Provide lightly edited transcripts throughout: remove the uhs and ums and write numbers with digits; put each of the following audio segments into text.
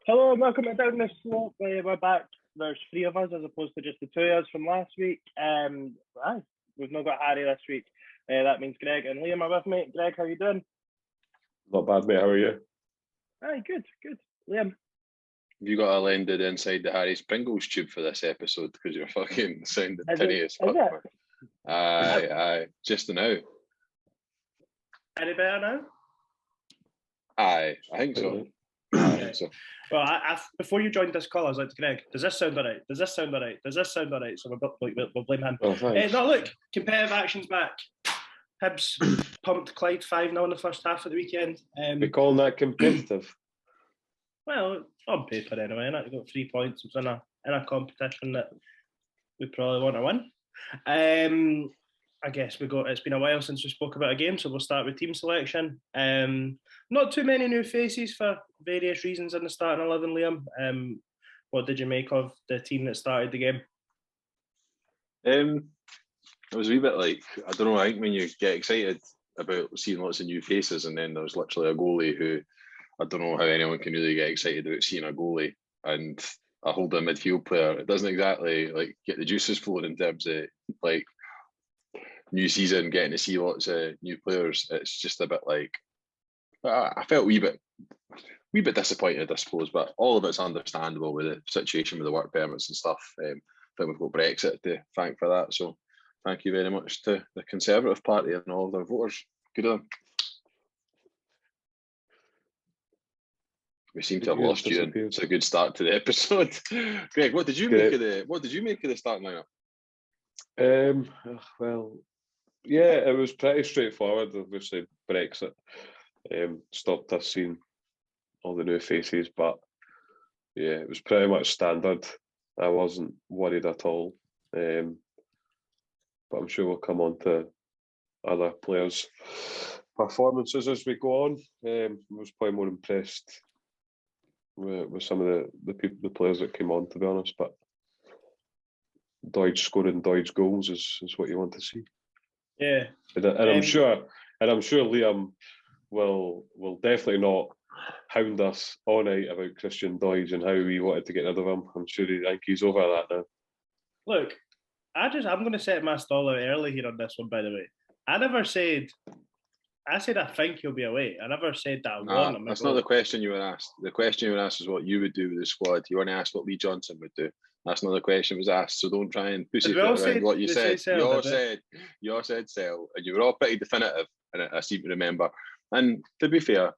Hello and welcome to Down the Slope. We're back. There's three of us as opposed to just the two of us from last week. We've not got Harry this week. That means Greg and Liam are with me. Greg, how you doing? Not bad, mate. How are you? Aye, good. Liam? Have you got a landed inside the Harry's Pringles tube for this episode? Because you're fucking sounding tinny as fuck. Aye. Just now. Any better now? Aye, I think so. I think so. Well, before you joined this call, I was like to Greg, does this sound all right? Does this sound all right? So we'll blame him. Oh, no, look, competitive action's back. Hibs pumped Clyde 5-0 in the first half of the weekend. We're calling that competitive. Well, on paper anyway, and we got 3 points. It was in a competition that we probably want to win. I guess it's been a while since we spoke about a game, so we'll start with team selection. Not too many new faces for various reasons in the starting 11, Liam. What did you make of the team that started the game? It was a wee bit like, I don't know, I think when you get excited about seeing lots of new faces and then there's literally a goalie who, I don't know how anyone can really get excited about seeing a goalie and a holding midfield player. It doesn't exactly like get the juices flowing in terms of like new season, getting to see lots of new players. It's just a bit like, I felt a wee bit disappointed, I suppose, but all of it's understandable with the situation with the work permits and stuff. I think we've got Brexit to thank for that. So thank you very much to the Conservative Party and all of their voters. Good on them. We seem to have lost you. It's a good start to the episode. Greg, what did you make of the starting lineup? Well, yeah, it was pretty straightforward. Obviously, Brexit stopped us seeing all the new faces, but yeah, it was pretty much standard. I wasn't worried at all. But I'm sure we'll come on to other players' performances as we go on. I was probably more impressed with some of the players that came on, to be honest. But Doidge scoring Doidge goals is what you want to see. Yeah, and I'm sure Liam will definitely not hound us all night about Christian Doidge and how we wanted to get rid of him. I'm sure he's over that now. Look, I'm going to set my stall out early here on this one, by the way. I said I think he'll be away. I never said that I want him. That's not the question you were asked. The question you were asked is what you would do with the squad. You weren't asked what Lee Johnson would do. That's not the question was asked. So don't try and pussyfoot around what you said. You all said sell, and you were all pretty definitive, and I seem to remember. And to be fair,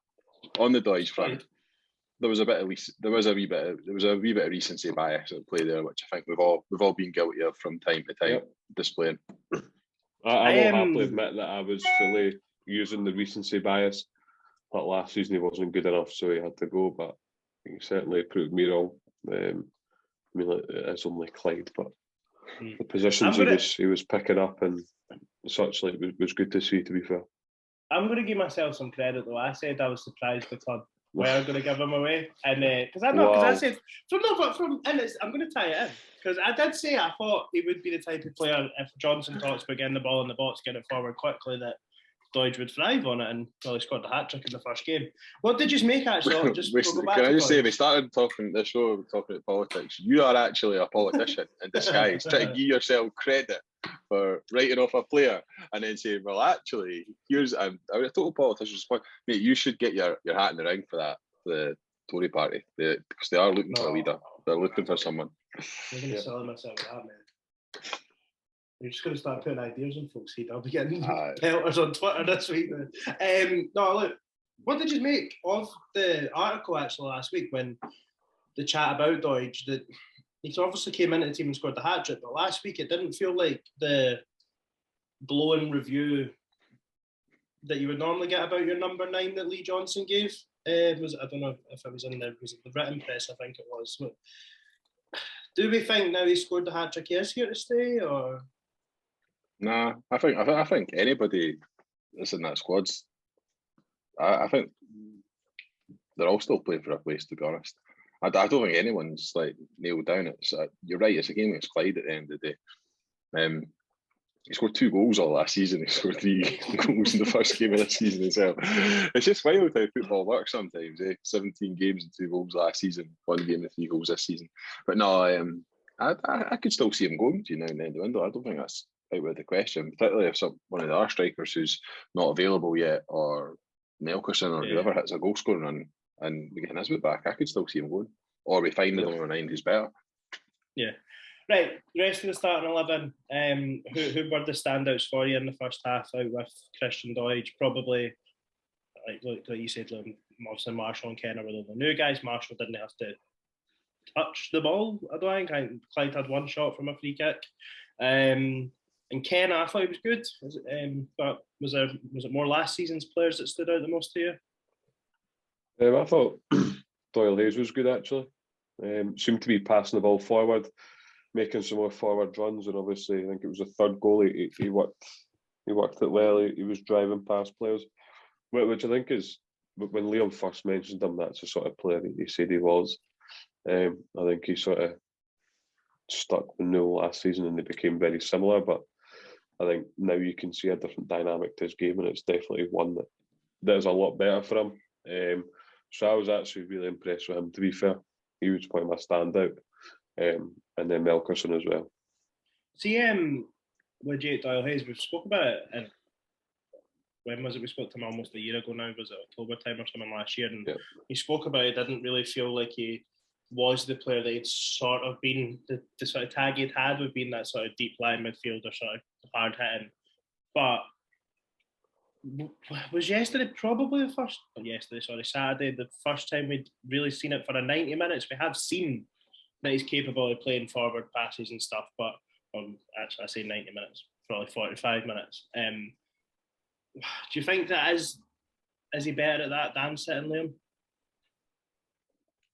on the Doidge front, there was a wee bit of recency bias at play there, which I think we've all been guilty of from time to time displaying. I will happily admit that I was fully using the recency bias. But last season he wasn't good enough, so he had to go. But he certainly proved me wrong. I mean, it's only Clyde, but the positions he was picking up and such like was good to see. To be fair, I'm going to give myself some credit though. I said I was surprised the club were going to give him away, and because I said I'm going to tie it in because I did say I thought he would be the type of player if Johnson talks about getting the ball in the box, getting it forward quickly, that Doidge would thrive on it, and he scored the hat trick in the first game. What did you make actually? Can I just say, we started talking about politics. You are actually a politician in disguise, trying to give yourself credit for writing off a player and then saying, well, actually, here's a total politician's point. Mate, you should get your hat in the ring for that, the Tory party, because they are looking for a leader. They're looking for someone. You're going to sell myself with that, man. You're just going to start putting ideas in folks' head. I'll be getting pelters on Twitter this week. No, look, what did you make of the article actually last week when the chat about Doidge, that he obviously came into the team and scored the hat trick, but last week it didn't feel like the glowing review that you would normally get about your number 9 that Lee Johnson gave. I don't know if it was in the written press, I think it was. But do we think now he scored the hat trick he is here to stay, or? Nah, I think anybody that's in that squad's. I think they're all still playing for a place. To be honest, I don't think anyone's like nailed down. You're right. It's a game against Clyde at the end of the day. He scored 2 goals all last season. He scored 3 goals in the first game of the season as well. It's just wild how football works sometimes. 17 games and 2 goals last season, 1 game and 3 goals this season. But no, I could still see him going between now and the end of the window. I don't think that's out of the question, particularly if one of the other strikers who's not available yet, or Melkerson or whoever hits a goal scoring run and we get Nisbet back, I could still see him going. Or we find the number 9 who's better. Yeah. Right, the rest of the starting 11, who were the standouts for you in the first half out with Christian Doidge? Probably, like you said, obviously Marshall and Kenner were the new guys. Marshall didn't have to touch the ball, I don't think. Clyde had 1 shot from a free kick. And Ken, I thought he was good. But was it more last season's players that stood out the most to you? I thought Doyle Hayes was good, actually. Seemed to be passing the ball forward, making some more forward runs, and obviously I think it was the third goal. He worked it well. He was driving past players, which I think is, when Liam first mentioned him, that's the sort of player he said he was. I think he sort of stuck with Newell last season and they became very similar, but I think now you can see a different dynamic to his game, and it's definitely one that is a lot better for him. So I was actually really impressed with him, to be fair. He was probably my standout. And then Melkerson as well. See, with Jake Doyle Hayes, we've spoke about it, and when was it? We spoke to him almost a year ago now. Was it October time or something last year? And he spoke about it, didn't really feel like he was the player that he'd sort of been, the sort of tag he'd had would be that sort of deep line midfielder, sort of hard hitting. But was Saturday the first time we'd really seen it for a 90 minutes? We have seen that he's capable of playing forward passes and stuff, but actually I say 90 minutes, probably 45 minutes. Do you think that is he better at that than sitting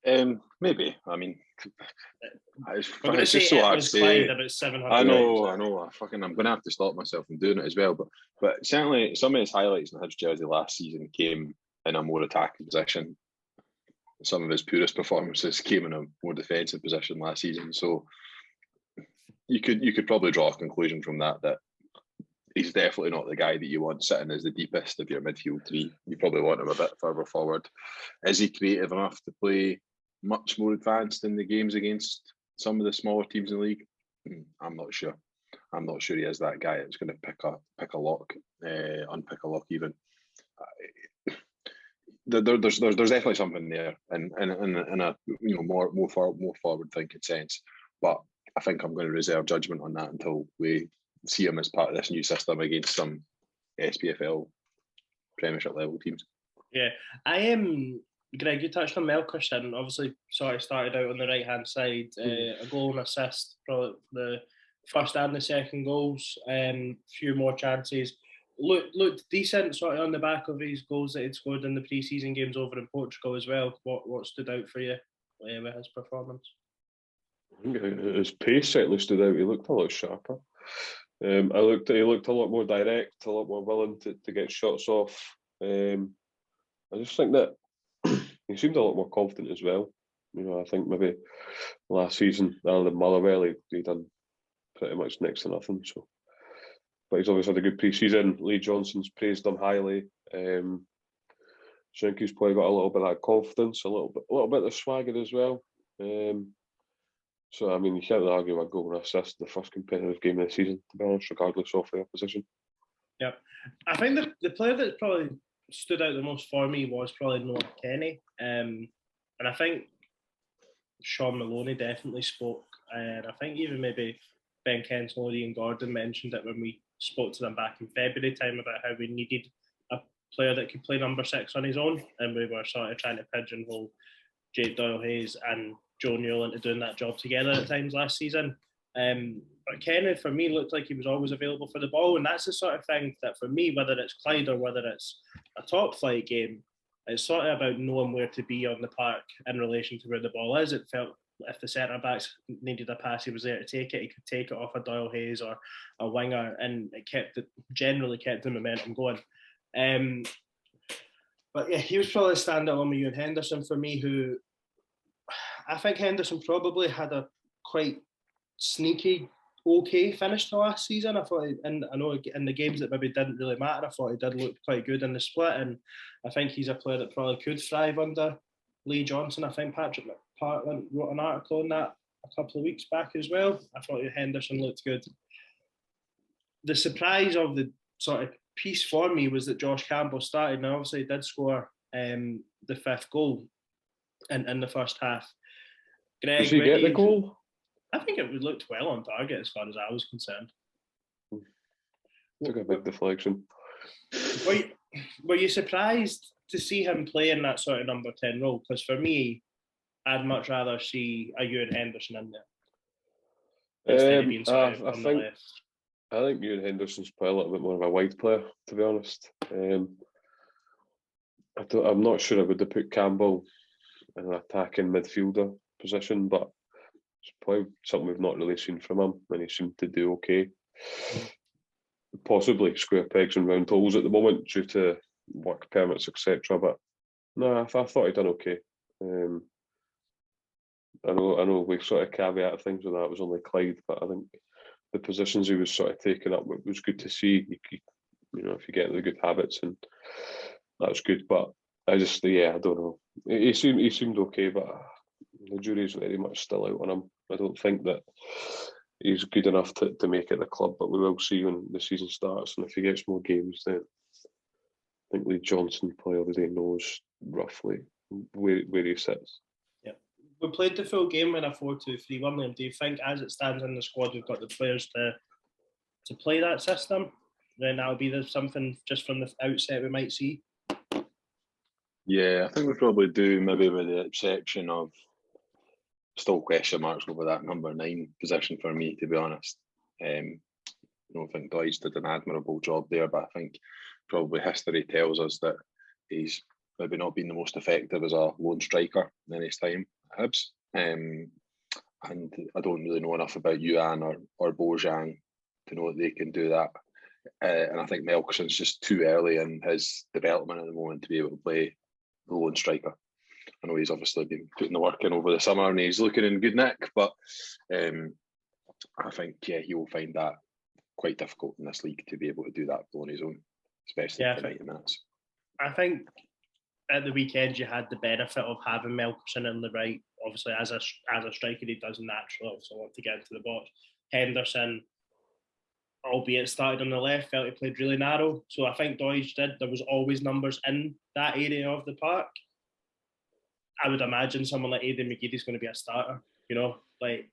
Liam? Maybe. I mean, it's just so hard to say. About 700 I know. I'm going to have to stop myself from doing it as well. But certainly some of his highlights in his jersey last season came in a more attacking position. Some of his purest performances came in a more defensive position last season. So you could probably draw a conclusion from that he's definitely not the guy that you want sitting as the deepest of your midfield three. You probably want him a bit further forward. Is he creative enough to play much more advanced in the games against some of the smaller teams in the league? I'm not sure. I'm not sure he is that guy that's going to pick a lock, unpick a lock even. There's definitely something there in a more forward thinking sense, but I think I'm going to reserve judgment on that until we see him as part of this new system against some SPFL Premiership level teams. Yeah, I am. Greg, you touched on Melkerson. Obviously, sort of started out on the right hand side, a goal and assist for the first and the second goals, few more chances. Looked decent, sort of on the back of his goals that he'd scored in the pre-season games over in Portugal as well. What stood out for you with his performance? I think his pace certainly stood out. He looked a lot sharper. He looked a lot more direct, a lot more willing to get shots off. I just think that he seemed a lot more confident as well. I think maybe last season, other than Motherwell, he done pretty much next to nothing. So, but he's obviously had a good pre-season. Lee Johnson's praised him highly. So I think he's probably got a little bit of that confidence, a little bit of swagger as well. So I mean, you can't really argue with goal and assist the first competitive game of the season, to be honest, regardless of the opposition. Yeah, I think the player that probably stood out the most for me was probably Noah Kenny, and I think Sean Maloney definitely spoke, and I think even maybe Ben Kensley and Gordon mentioned it when we spoke to them back in February time about how we needed a player that could play number 6 on his own, and we were sort of trying to pigeonhole Jake Doyle Hayes and Joe Newell into doing that job together at times last season. But Kenny, for me, looked like he was always available for the ball, and that's the sort of thing that for me, whether it's Clyde or whether it's a top flight game, it's sort of about knowing where to be on the park in relation to where the ball is. It felt if the centre backs needed a pass, he was there to take it. He could take it off a Doyle Hayes or a winger, and it generally kept the momentum going. But yeah, he was probably a standout on with Ewan Henderson for me, who I think Henderson probably had a quite sneaky okay finish to last season. I thought, and I know in the games that maybe didn't really matter, I thought he did look quite good in the split, and I think he's a player that probably could thrive under Lee Johnson. I think Patrick McPartland wrote an article on that a couple of weeks back as well. I thought Henderson looked good. The surprise of the sort of piece for me was that Josh Campbell started, and obviously he did score the fifth goal in the first half. Did he get the goal? I think it looked well on target as far as I was concerned. Took a big deflection. Were you surprised to see him play in that sort of number 10 role? Because for me, I'd much rather see a Ewan Henderson in there instead of being on the left. I think Ewan Henderson's probably a little bit more of a wide player, to be honest. I'm not sure I would have put Campbell in an attacking midfielder position, but it's probably something we've not really seen from him, and he seemed to do okay. Possibly square pegs and round holes at the moment due to work permits, etc. But no, I thought he'd done okay. I know we sort of caveat things with that. It was only Clyde, but I think the positions he was sort of taking up, it was good to see. You know, if you get the good habits, and that's good. But I don't know. He seemed okay, but the jury's very much still out on him. I don't think that he's good enough to make it the club, but we will see when the season starts. And if he gets more games, then I think Lee Johnson probably already knows roughly where he sits. Yeah, we played the full game in a 4-2-3-1. Liam, do you think, as it stands in the squad, we've got the players to play that system? Then that'll be something just from the outset we might see. Yeah, I think we probably do, maybe with the exception of still question marks over that number 9 position for me, to be honest. I don't think Clyde did an admirable job there, but I think probably history tells us that he's maybe not been the most effective as a lone striker in his time at Hibs. And I don't really know enough about Yuan or Bojan to know that they can do that. And I think Melkerson's just too early in his development at the moment to be able to play the lone striker. I know he's obviously been putting the work in over the summer and he's looking in good nick, but I think, he will find that quite difficult in this league to be able to do that on his own, especially for 90 minutes. I think at the weekend you had the benefit of having Melkerson in the right. Obviously, as a striker, he does naturally also want to get into the box. Henderson, albeit started on the left, felt he played really narrow. So I think Doidge did. There was always numbers in that area of the park. I would imagine someone like Aidan McGeady is going to be a starter. You know, like,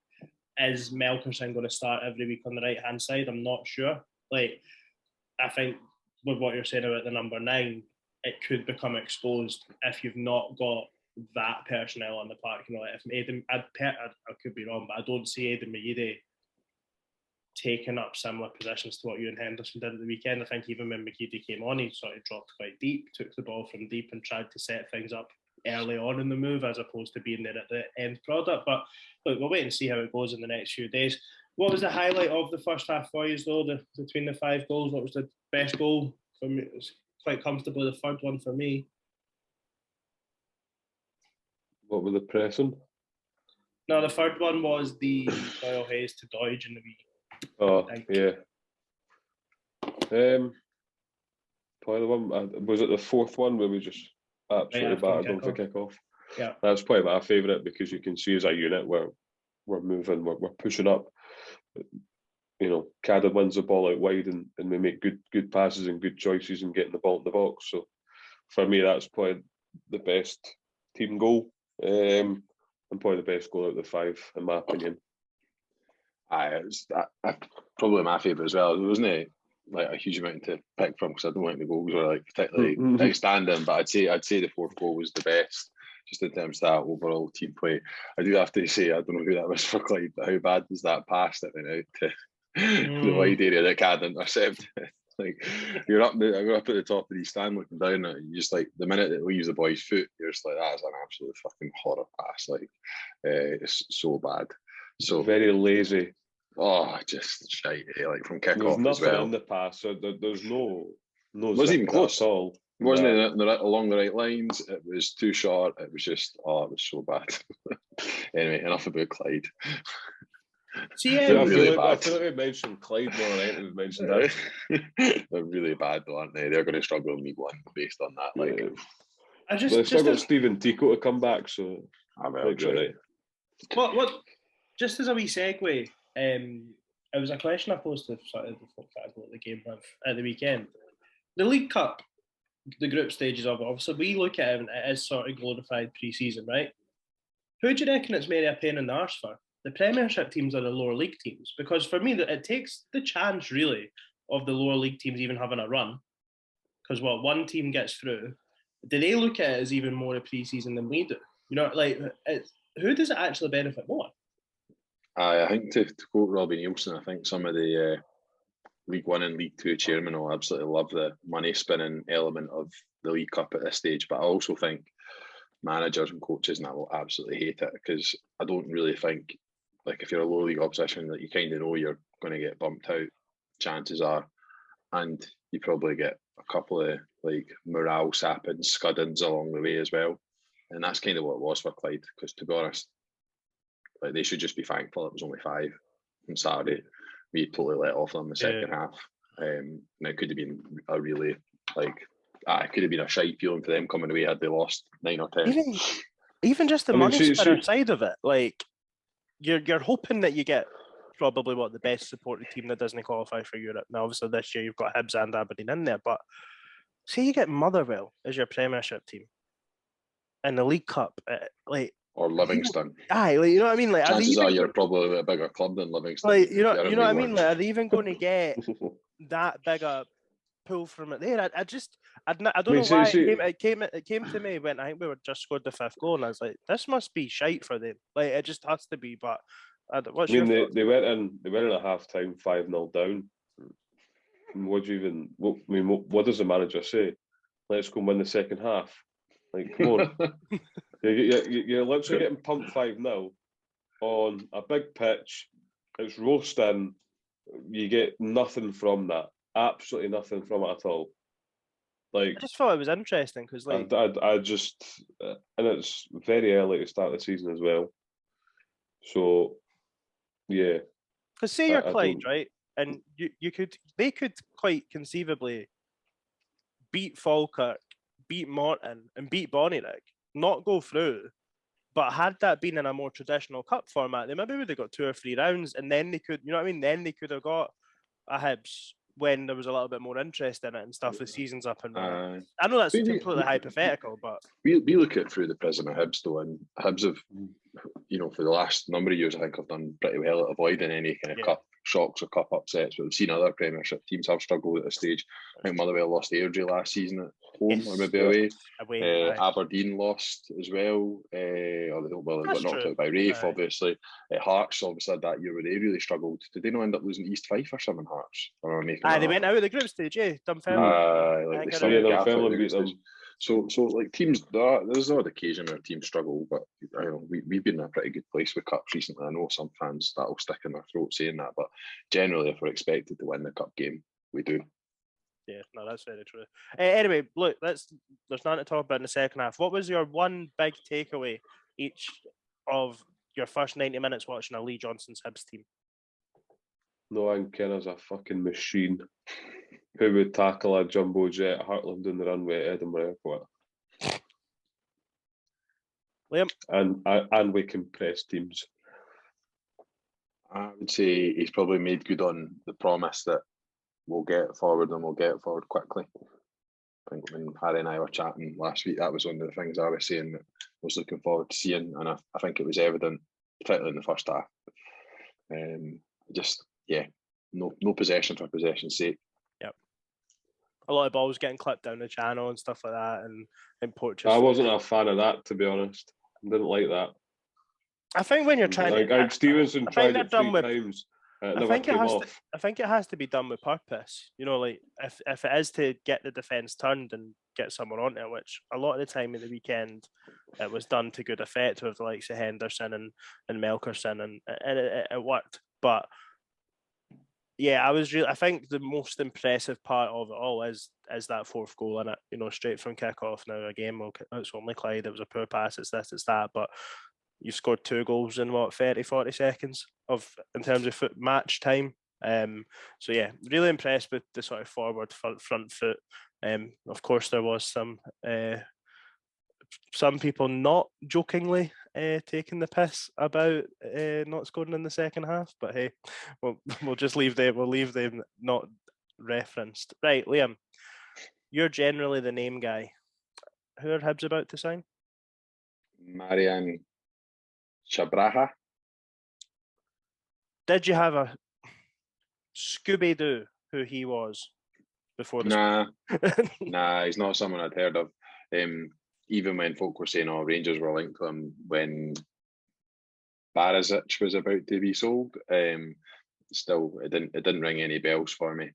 is Melkerson going to start every week on the right hand side? I'm not sure. Like, I think with what you're saying about the number 9, it could become exposed if you've not got that personnel on the park. You know, like if Aidan, I could be wrong, but I don't see Aidan McGeady taking up similar positions to what Ewan Henderson did at the weekend. I think even when McGeady came on, he sort of dropped quite deep, took the ball from deep and tried to set things up early on in the move as opposed to being there at the end product. But look, we'll wait and see how it goes in the next few days. What was the highlight of the first half for you, though, between the 5 goals? What was the best goal for me? It was quite comfortably the third one for me. What were the pressing? No, the third one was the Doyle Hayes to Doidge in the week. Oh, yeah. Probably the one, was it the fourth one where we just absolutely battered them for kick-off? Yeah. That's probably my favourite because you can see as a unit we're moving, we're pushing up. You know, Cadden wins the ball out wide and we make good passes and good choices and getting the ball in the box. So for me, that's probably the best team goal and probably the best goal out of the 5, in my opinion. Probably my favourite as well. There wasn't like a huge amount to pick from because I don't think the goals were like particularly outstanding, but I'd say the fourth goal was the best just in terms of that overall team play. I do have to say, I don't know who that was for Clyde, but how bad was that pass that went out to the wide area that Cadden intercepted? Like, you're up at the top of the stand looking down at it, you just like the minute it leaves the boy's foot, you're just like, that's an absolute fucking horror pass. Like, it's so bad. So very lazy. Oh, just shite. Like from kick off as well. In the pass, so there's no. Wasn't even close at all. Wasn't it along the right lines? It was too short. It was just, it was so bad. Anyway, enough about Clyde. See, I feel like we mentioned Clyde more than anything we've mentioned that. They're really bad, though, aren't they? They're going to struggle in League One based on that. Like, they've still got Stephen Tico to come back, so right. What? Just as a wee segue, it was a question I posed to sort of the folk that I go to the game with at the weekend. The League Cup, the group stages of it, obviously we look at it and it is sort of glorified pre-season, right? Who do you reckon it's maybe a pain in the arse for? The Premiership teams or the lower league teams? Because for me, it takes the chance really of the lower league teams even having a run. Because one team gets through, do they look at it as even more a pre-season than we do? You know, like who does it actually benefit more? I think to quote Robbie Nielsen, I think some of the League One and League Two chairmen will absolutely love the money spinning element of the League Cup at this stage. But I also think managers and coaches and that will absolutely hate it, because I don't really think, like, if you're a lower league opposition that you kind of know you're going to get bumped out, chances are, and you probably get a couple of like morale sapping scuddings along the way as well. And that's kind of what it was for Clyde, because to be honest, like, they should just be thankful it was only 5 on Saturday. We totally let off them in the second half. And it could have been a really, like, it could have been a shite feeling for them coming away had they lost 9 or 10. Even just the money spinner side of it, like, you're hoping that you get probably the best supported team that doesn't qualify for Europe. Now, obviously, this year you've got Hibs and Aberdeen in there, but say you get Motherwell as your Premiership team in the League Cup, or Livingston. Aye, like, you know what I mean? Like, chances are you're probably a bigger club than Livingston. Like, you know what I mean? Like, are they even going to get that big a pull from it there? I don't know why it came to me when I think we were just scored the 5th goal, and I was like, this must be shite for them. Like, it just has to be. But what's your thoughts? They went in at half time 5-0 down. What does the manager say? Let's go and win the second half. Like, come on. You're literally getting pumped 5-0 on a big pitch. It's roasting. You get nothing from that. Absolutely nothing from it at all. Like, I just thought it was interesting because, like, I just, and it's very early to start the season as well. So, yeah. Because say you're Clyde, right, and they could quite conceivably beat Falkirk, beat Morton, and beat Bonnyrigg, not go through. But had that been in a more traditional cup format, they maybe would have got 2 or 3 rounds, and then they could, you know what I mean? Then they could have got a Hibs when there was a little bit more interest in it and stuff. The season's up and running. I know that's completely hypothetical, but we look at it through the prism of Hibs, though, and Hibs have, for the last number of years, I think have done pretty well at avoiding any kind of cup shocks or cup upsets. But we've seen other Premiership teams have struggled at this stage. I think Motherwell lost Airdrie last season at home, or maybe away. Aberdeen lost as well. They got knocked out by Rafe, obviously. Hearts, obviously, had that year where they really struggled. Did they not end up losing East Fife or something, Hearts? They went out of the group stage, Dunfermline. Dunfermline beat them. So like teams, there's an odd occasion where teams struggle, but we've been in a pretty good place with cups recently. I know some fans that'll stick in their throat saying that, but generally, if we're expected to win the cup game, we do. Yeah, no, that's very true. Anyway, look, there's nothing to talk about in the second half. What was your one big takeaway each of your first 90 minutes watching a Lee Johnson's Hibs team? Noah Kenner's a fucking machine. Who would tackle a jumbo jet at Heartland in the runway at Edinburgh Airport? Liam? And we can press teams. I would say he's probably made good on the promise that we'll get forward and we'll get forward quickly. I think when Harry and I were chatting last week, that was one of the things I was saying that I was looking forward to seeing, and I think it was evident, particularly in the first half. No possession for possession's sake. Yep. A lot of balls getting clipped down the channel and stuff like that, and Portugal. I wasn't a fan of that, to be honest. I didn't like that. I think when you're trying to, Stevenson tried it 3 times. I think it has to be done with purpose. Like if it is to get the defence turned and get someone on it, which a lot of the time in the weekend it was done to good effect with the likes of Henderson and Melkerson, and it worked. But yeah, I think the most impressive part of it all is that 4th goal in it. Straight from kick off. Now again, it's only Clyde. It was a poor pass. It's this, it's that, but you scored 2 goals in 30-40 seconds in terms of match time. So yeah, really impressed with the sort of forward front foot. Of course, there was some people not jokingly taking the piss about not scoring in the second half, but hey, we'll just leave them not referenced. Right, Liam, you're generally the name guy. Who are Hibs about to sign? Marijan Cabraja. Did you have a Scooby-Doo who he was before the Nah, he's not someone I'd heard of. Even when folk were saying, Rangers were linked to him when Barisic was about to be sold, still it didn't ring any bells for me.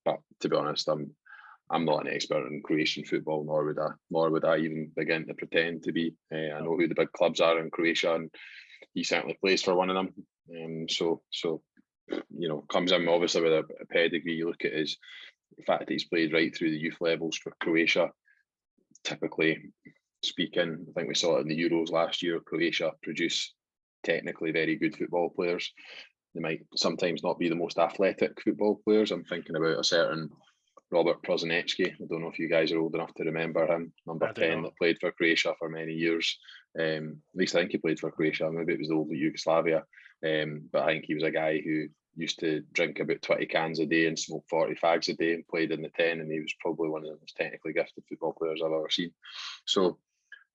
But to be honest, I'm not an expert in Croatian football, nor would I even begin to pretend to be. I know who the big clubs are in Croatia, and he certainly plays for one of them. So comes in obviously with a pedigree. You look at the fact that he's played right through the youth levels for Croatia. Typically speaking, I think we saw it in the Euros last year. Croatia produce technically very good football players. They might sometimes not be the most athletic football players. I'm thinking about a certain Robert Prosinecki. I don't know if you guys are old enough to remember him, number 10, that played for Croatia for many years. At least I think he played for Croatia. Maybe it was the old Yugoslavia. But I think he was a guy who used to drink about 20 cans a day and smoke 40 fags a day and played in the 10, and he was probably one of the most technically gifted football players I've ever seen. So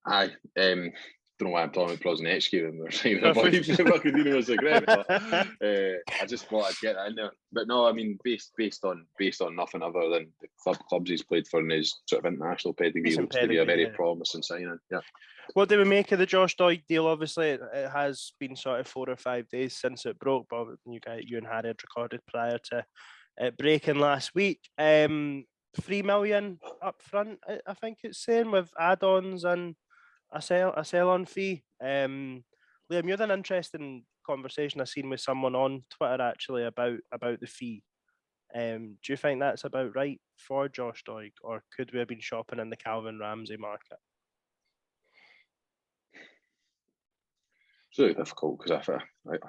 I don't know why I'm talking about Prosinecki when we're saying that Vukadinovic was a great, but I just thought I'd get that in there. But no, I mean, based on nothing other than the clubs he's played for and his sort of international pedigree, looks to be a very promising signing. Yeah. What do we make of the Josh Doig deal? Obviously, it has been sort of 4 or 5 days since it broke, but you and Harry had recorded prior to it breaking last week. 3 million up front, I think it's saying, with add-ons and a sell-on fee. Liam, you had an interesting conversation I seen with someone on Twitter actually about the fee. Do you think that's about right for Josh Doig, or could we have been shopping in the Calvin Ramsey market? It's really difficult because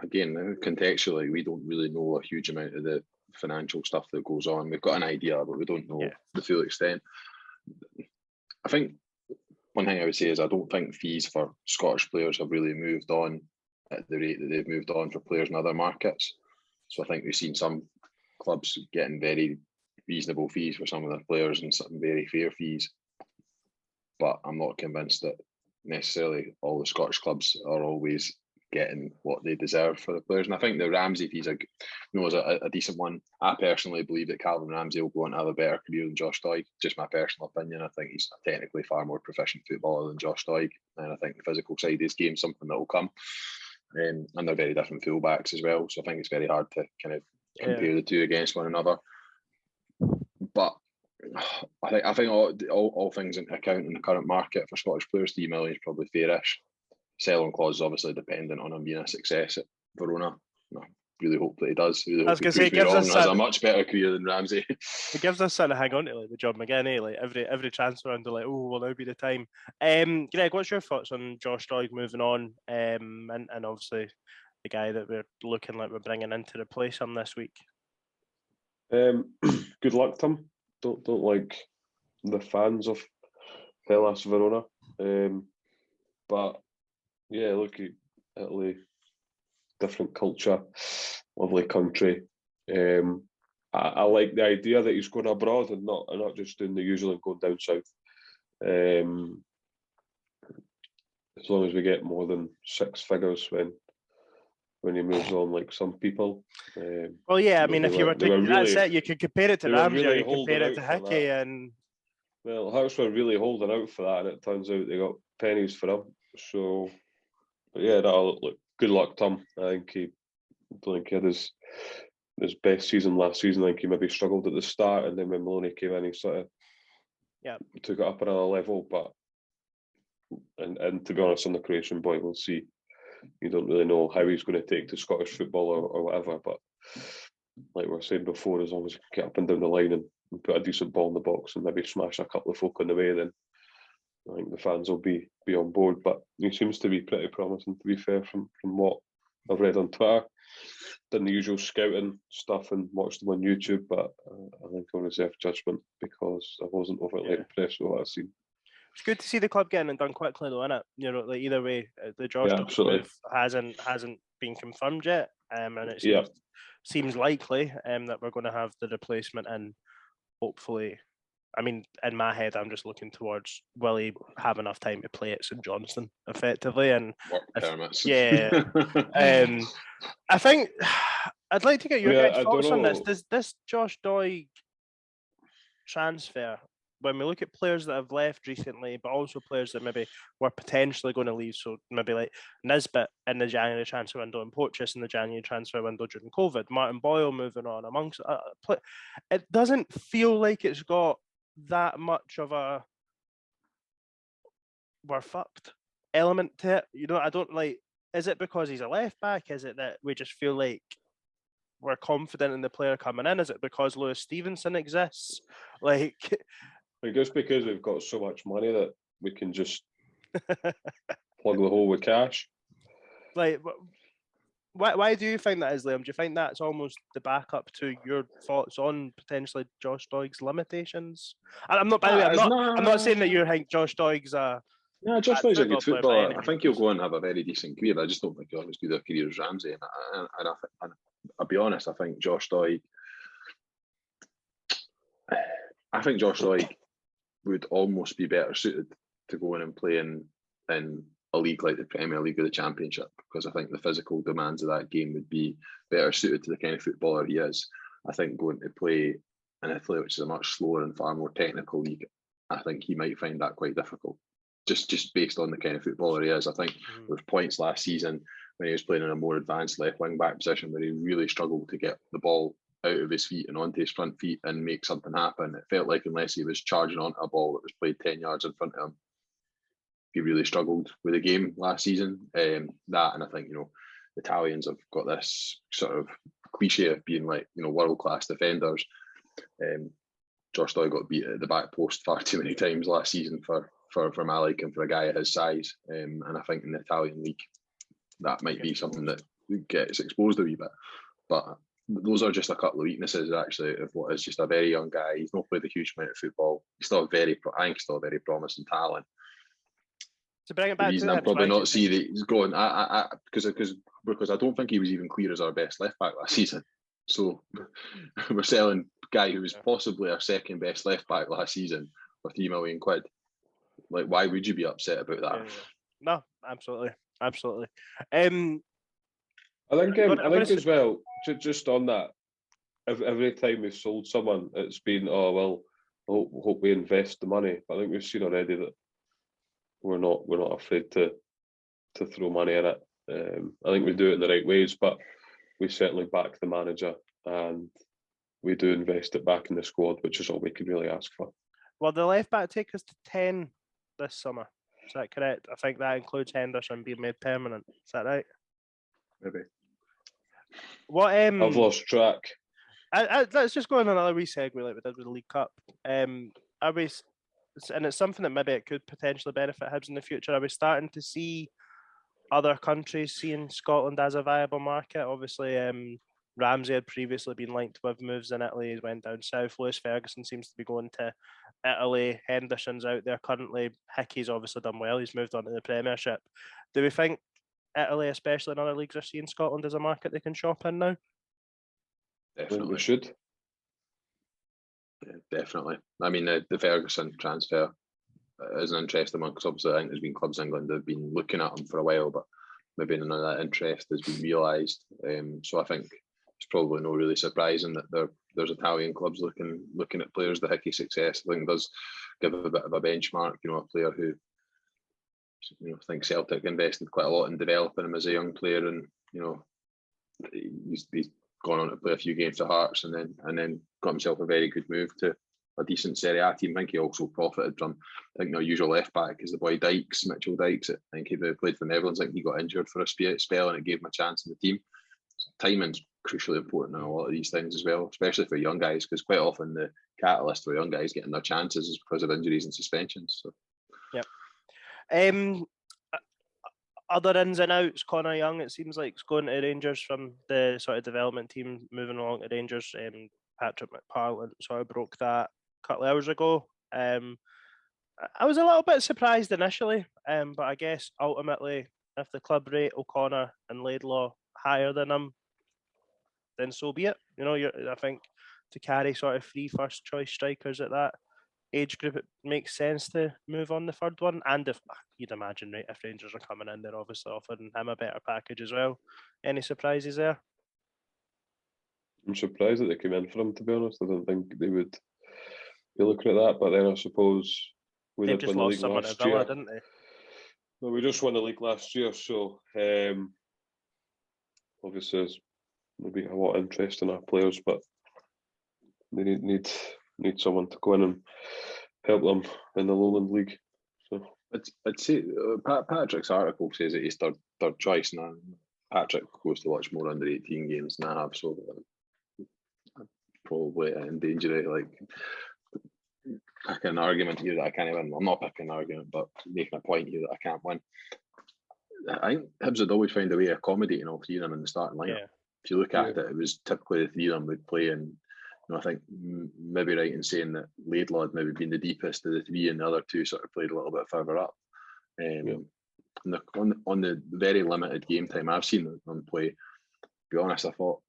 again, contextually, we don't really know a huge amount of the financial stuff that goes on. We've got an idea, but we don't know the full extent. I think one thing I would say is I don't think fees for Scottish players have really moved on at the rate that they've moved on for players in other markets. So I think we've seen some clubs getting very reasonable fees for some of their players and some very fair fees. But I'm not convinced that necessarily all the Scottish clubs are always getting what they deserve for the players. And I think the Ramsey fees is a decent one. I personally believe that Calvin Ramsey will go on to have a better career than Josh Doig. Just my personal opinion. I think he's technically far more proficient footballer than Josh Doig. And I think the physical side of his game is something that will come. And they're very different fullbacks as well. So I think it's very hard to kind of compare the two against one another. But I think all things into account in the current market for Scottish players, 3 million is probably fairish. Sell-on clause is obviously dependent on him being a success at Verona. I really hope that he does. I was going to say, it gives us has a much better career than Ramsey. It gives us something to hang on to, the job again, Like every transfer under, will now be the time. Greg, what's your thoughts on Josh Doig moving on, and obviously the guy that we're looking like we're bringing in to replace him this week? Good luck to him. Don't like the fans of Hellas Verona, but yeah, look, Italy, different culture, lovely country. I like the idea that he's going abroad and not just doing the usual and going down south. As long as we get more than 6 figures when he moves on, like some people. Well, yeah, I mean, if you were to, that's it. You could compare it to Ramsey, or you compare it to Hickey, and well, Hearts were really holding out for that, and it turns out they got pennies for him. So, but yeah, that'll look. Good luck to him. I think he had his best season last season. I think he maybe struggled at the start, and then when Maloney came in, he sort of took it up another level. But and to be honest, on the Croatian boy, we'll see. You don't really know how he's going to take to Scottish football or whatever, but like we were saying before, as long as he can get up and down the line and put a decent ball in the box and maybe smash a couple of folk on the way, then I think the fans will be on board. But he seems to be pretty promising, to be fair, from what I've read on Twitter. Done the usual scouting stuff and watched them on YouTube, but I think I'll reserve judgment because I wasn't overly impressed with what I've seen. It's good to see the club getting it done quickly, though, isn't it? You know, like either way, the Josh Doyle move hasn't been confirmed yet, and it seems likely that we're going to have the replacement in. Hopefully, I mean, in my head, I'm just looking towards will he have enough time to play at St Johnstone effectively, and I think I'd like to get your guys' thoughts on this. Does this Josh Doyle transfer, when we look at players that have left recently, but also players that maybe were potentially going to leave, so maybe like Nisbet in the January transfer window and Poitras in the January transfer window during COVID, Martin Boyle moving on amongst it doesn't feel like it's got that much of a we're fucked element to it. You know, I don't like, is it because he's a left back? Is it that we just feel like we're confident in the player coming in? Is it because Lewis Stevenson exists? Like, I guess because we've got so much money that we can just plug the hole with cash. Like, why do you think that is, Liam? Do you think that's almost the backup to your thoughts on potentially Josh Doig's limitations? I'm not. By the way, I'm not saying that you think Josh Doig's No, Josh Doig's a good footballer. I think he'll go and have a very decent career. I just don't think he'll have as good a career as Ramsey. And I'll be honest, I think Josh Doig would almost be better suited to go in and play in a league like the Premier League or the Championship, because I think the physical demands of that game would be better suited to the kind of footballer he is. I think going to play in Italy, which is a much slower and far more technical league, I think he might find that quite difficult. Just based on the kind of footballer he is. I think there was points last season when he was playing in a more advanced left wing back position where he really struggled to get the ball out of his feet and onto his front feet and make something happen. It felt like unless he was charging onto a ball that was played 10 yards in front of him, he really struggled with the game last season. And I think, Italians have got this sort of cliche of being like, world-class defenders. Josh Doyle got beat at the back post far too many times last season for my liking for a guy of his size. And I think in the Italian league, that might be something that gets exposed a wee bit. But those are just a couple of weaknesses, actually, of what is just a very young guy. He's not played a huge amount of football. He's still I think he's still a very promising talent. To bring it back, the reason I'm probably not see that he's going, because I don't think he was even clear as our best left back last season. So we're selling a guy who was possibly our second best left back last season for £3 million. Like, why would you be upset about that? Yeah. No, absolutely. I think as well, just on that, every time we've sold someone, it's been, hope we invest the money. But I think we've seen already that we're not afraid to throw money in it. I think we do it in the right ways, but we certainly back the manager and we do invest it back in the squad, which is all we can really ask for. Well, the left back take us to 10 this summer. Is that correct? I think that includes Henderson being made permanent. Is that right? Maybe. What? I've lost track. Let's just go on another wee segue like we did with the League Cup. And it's something that maybe it could potentially benefit Hibs in the future. Are we starting to see other countries seeing Scotland as a viable market? Obviously, Ramsey had previously been linked with moves in Italy. He went down south. Lewis Ferguson seems to be going to Italy. Henderson's out there currently. Hickey's obviously done well. He's moved on to the Premiership. Do we think Italy, especially in other leagues, are seeing Scotland as a market they can shop in now? Definitely. We should. Yeah, definitely. I mean, the Ferguson transfer is an interesting one because obviously I think there's been clubs in England that have been looking at him for a while, but maybe none of that interest has been realised. So I think it's probably not really surprising that there's Italian clubs looking at players. The Hickey success, I think, does give a bit of a benchmark. A player who, I think Celtic invested quite a lot in developing him as a young player, and he's gone on to play a few games for Hearts, and then got himself a very good move to a decent Serie A team. I think he also profited from, I think, their usual left back is the boy Mitchell Dykes. I think he played for the Netherlands. I think he got injured for a spell, and it gave him a chance in the team. So timing's crucially important in a lot of these things as well, especially for young guys, because quite often the catalyst for young guys getting their chances is because of injuries and suspensions. So Yep. Other ins and outs, Connor Young, it seems like, is going to Rangers from the sort of development team, moving along to Rangers. Patrick McParland sort of broke that a couple of hours ago. I was a little bit surprised initially, but I guess ultimately, if the club rate O'Connor and Laidlaw higher than him, then so be it. You know, I think to carry sort of 3 first choice strikers at that age group, it makes sense to move on the third one. And if you'd imagine, right, if Rangers are coming in, they're obviously offering him a better package as well. Any surprises there? I'm surprised that they came in for him, to be honest. I don't think they would be looking at that. But then I suppose we They've did just win the lost league someone at last Villa, year. didn't they? Well, we just won the league last year, so obviously there's maybe a lot of interest in our players, but they need someone to go in and help them in the Lowland League. So I'd say Patrick's article says that he's third choice now. Patrick goes to watch more under 18 games than I have, so I'm probably endanger it. Like, picking an argument here that I can't win. I'm not picking an argument, but making a point here that I can't win. I think Hibs would always find a way of accommodating all 3 of them in the starting lineup. Yeah. If you look at it, it was typically the 3 of them would play, and I think maybe right in saying that Laidlaw had maybe been the deepest of the 3, and the other 2 sort of played a little bit further up. On the very limited game time I've seen them play, to be honest, I thought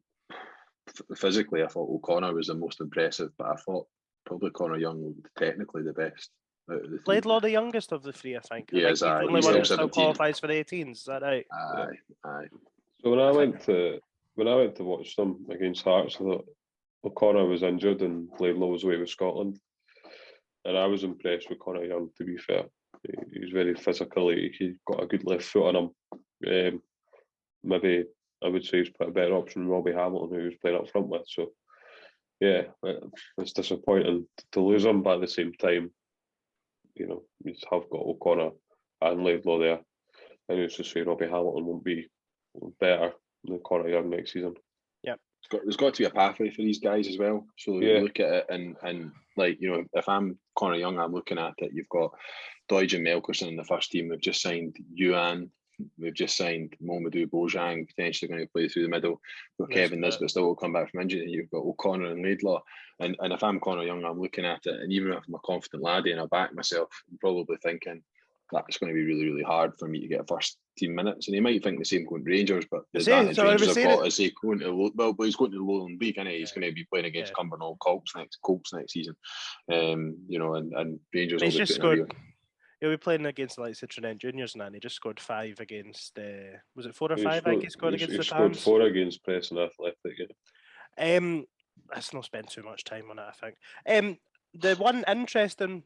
physically, I thought O'Connor was the most impressive, but I thought probably Connor Young was technically the best out of the 3. Laidlaw, the youngest of the 3, I think. Yeah, he's the only one that still qualifies for the 18s. Is that right? Aye. So when I went to watch them against Hearts, I thought O'Connor was injured and Laidlaw was away with Scotland, and I was impressed with Connor Young. To be fair, he's very physical. He got a good left foot on him. Maybe I would say he's quite a better option than Robbie Hamilton, who he was playing up front with. So yeah, it's disappointing to lose him, but at the same time, you know, you have got O'Connor and Laidlaw there, and who's to say Robbie Hamilton won't be better than Connor Young next season. There's got to be a pathway for these guys as well. So you look at it and like, you know, if I'm Connor Young, I'm looking at it. You've got Doige and Melkerson in the first team. We've just signed Yuan. We've just signed Momadou Bojang, potentially going to play through the middle. We've got Kevin Nisbet still will come back from injury. You've got O'Connor and Laidlaw. And if I'm Connor Young, I'm looking at it. And even if I'm a confident laddie and I back myself, I'm probably thinking that's going to be really, really hard for me to get first team minutes. And he might think the same going to Rangers, but the advantage Rangers have got is he's going to he's going to the Lowland League, and he's going to be playing against Cumbernauld Colts next season. You know, and Rangers will be just scored. He'll be playing against like Trinent Juniors now, and he just scored 5 against. Was it 4 or 5? I think he scored against the Tans. He scored 4 against Preston Athletic. Let's not spend too much time on it, I think. The one interesting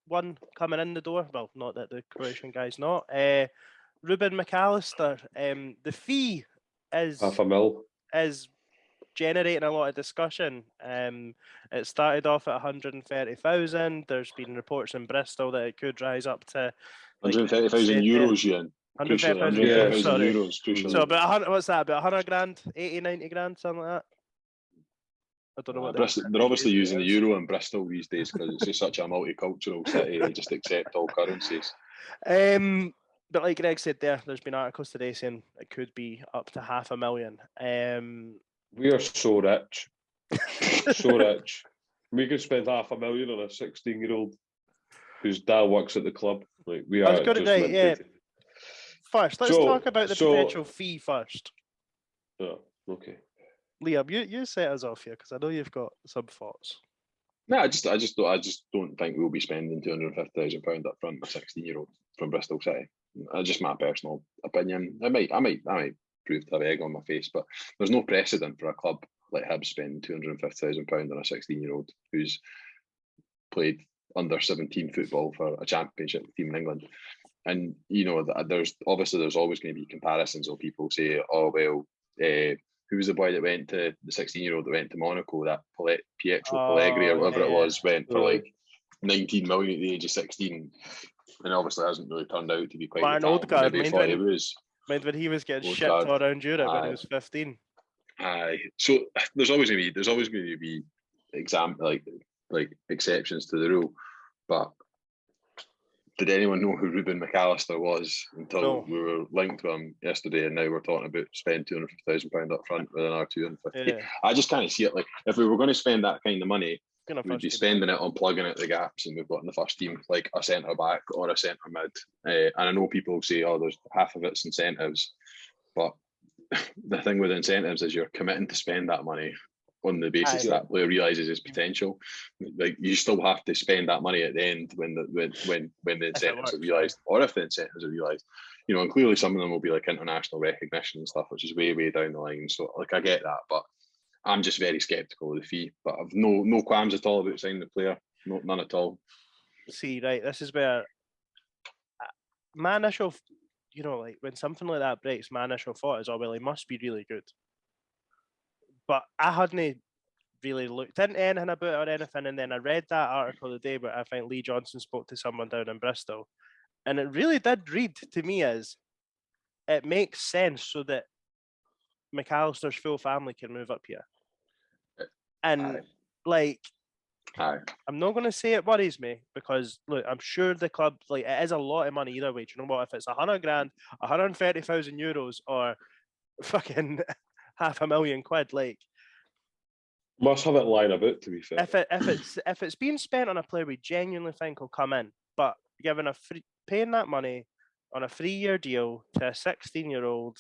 one coming in the door, well, not that the Croatian guy's not, Ruben McAllister. The fee is $500,000. Is generating a lot of discussion. It started off at 130,000. There's been reports in Bristol that it could rise up to 130,000 euros, Ian. 130,000 euros. So about what's that? About 100 grand, 80, 90 grand, something like that. I don't know what they're obviously using the euro in Bristol these days because it's just such a multicultural city. They just accept all currencies. But like Greg said there's been articles today saying it could be up to $500,000. We are so rich. So rich. We could spend $500,000 on a 16-year-old whose dad works at the club. Like, we are just right, First, let's talk about the potential fee first. Oh, okay. Liam, you set us off here because I know you've got some thoughts. No, I just don't think we'll be spending £250,000 up front for a 16-year-old from Bristol City. That's just my personal opinion. I might prove to have egg on my face, but there's no precedent for a club like Hibs spending £250,000 on a 16-year-old who's played under 17 football for a championship team in England. And you know, there's always going to be comparisons. Of people say, "Oh well, who was the boy that went to the 16-year-old that went to Monaco? That Pietro Pellegrini or whatever it was went for like 19 million at the age of 16, and obviously hasn't really turned out to be quite an old guy. Maybe thought he was. Mind when he was getting shipped around Europe when he was 15. So there's always going to be like exceptions to the rule, but did anyone know who Ruben McAllister was until No. we were linked to him yesterday, and now we're talking about spending £250,000 up front with another 250. Yeah. I just kind of see it like, if we were going to spend that kind of money, Gonna we'd first be team. spending it on plugging out the gaps, and we've got in the first team like a centre back or a centre mid. And I know people will say, "Oh, there's half of it's incentives," but the thing with incentives is you're committing to spend that money on the basis that player realizes his potential. Like, you still have to spend that money at the end when the incentives are realized, or if the incentives are realized. You know, and clearly some of them will be like international recognition and stuff, which is way down the line. So like, I get that, but I'm just very sceptical of the fee. But I've no qualms at all about signing the player. No, none at all. See, right, this is where my initial, you know, like when something like that breaks, my initial thought is, oh, well, he must be really good. But I hadn't really looked into anything about it or anything. And then I read that article the day where I think Lee Johnson spoke to someone down in Bristol. And it really did read to me as it makes sense so that McAllister's full family can move up here. And I'm not going to say it worries me, because look, I'm sure the club, like, it is a lot of money either way. Do you know what? If it's 100 grand, 130,000 euros, or fucking £500,000, like, must have it lying about, to be fair. If it's being spent on a player we genuinely think will come in, but paying that money on a 3-year deal to a 16-year-old,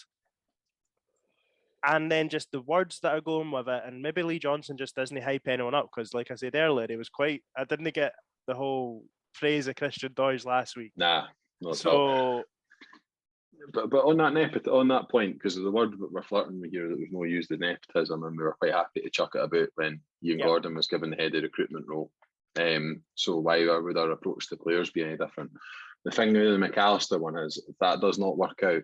and then just the words that are going with it, and maybe Lee Johnson just doesn't hype anyone up, because like I said earlier, he was I didn't get the whole praise of Christian Doige last week. Nah, not at all. But on that point, because of the word that we're flirting with here that we've not used, the nepotism, and we were quite happy to chuck it about when Ian Gordon was given the head of recruitment role. So why would our approach to players be any different? The thing with the McAllister one is, if that does not work out,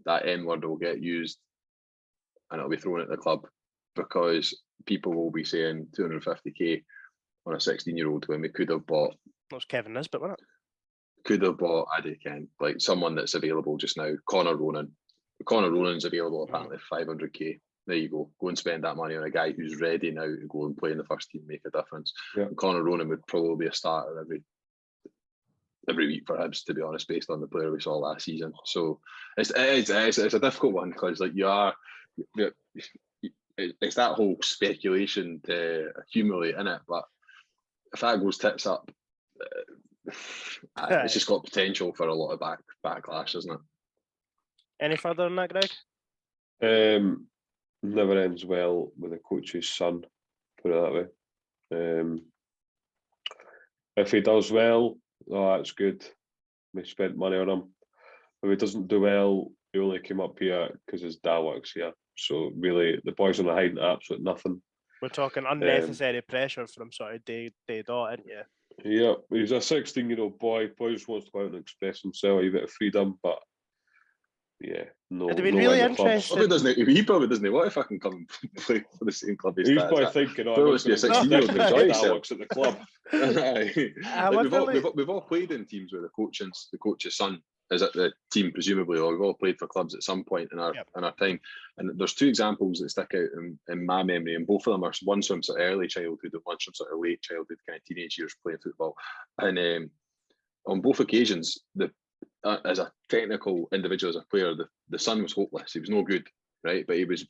that N word will get used and it'll be thrown at the club, because people will be saying 250k on a 16-year-old when we could have bought. That was Kevin Nisbet, wasn't it? Could have bought, like someone that's available just now, Connor Ronan. Connor Ronan's available apparently 500k. There you go. Go and spend that money on a guy who's ready now to go and play in the first team, make a difference. Yeah. Connor Ronan would probably be a starter every week for Hibs, to be honest, based on the player we saw last season. So it's a difficult one, because like it's that whole speculation to accumulate in it. But if that goes tits up, it's just got potential for a lot of backlash, isn't it? Any further on that, Greg? Never ends well with a coach's son, put it that way. If he does well, that's good. We spent money on him. If he doesn't do well, he only came up here because his dad works here. So really, the boys are hiding absolutely nothing. We're talking unnecessary pressure from sort of day dot, aren't you? Yeah, he's a 16-year-old boy. Boy just wants to go out and express himself, a bit of freedom, but yeah, no. It'd be really interesting. He probably doesn't want to fucking come and play for the same club. He's probably thinking, "Oh, must be a 16-year-old enjoy himself." Works at the club. We've all played in teams where the coach's son is at the team, presumably, or we've all played for clubs at some point in our time. And there's two examples that stick out in my memory, and both of them are one's from sort of early childhood and one's from sort of late childhood, kind of teenage years playing football. And on both occasions, as a technical individual, as a player, the son was hopeless. He was no good, right? But he was,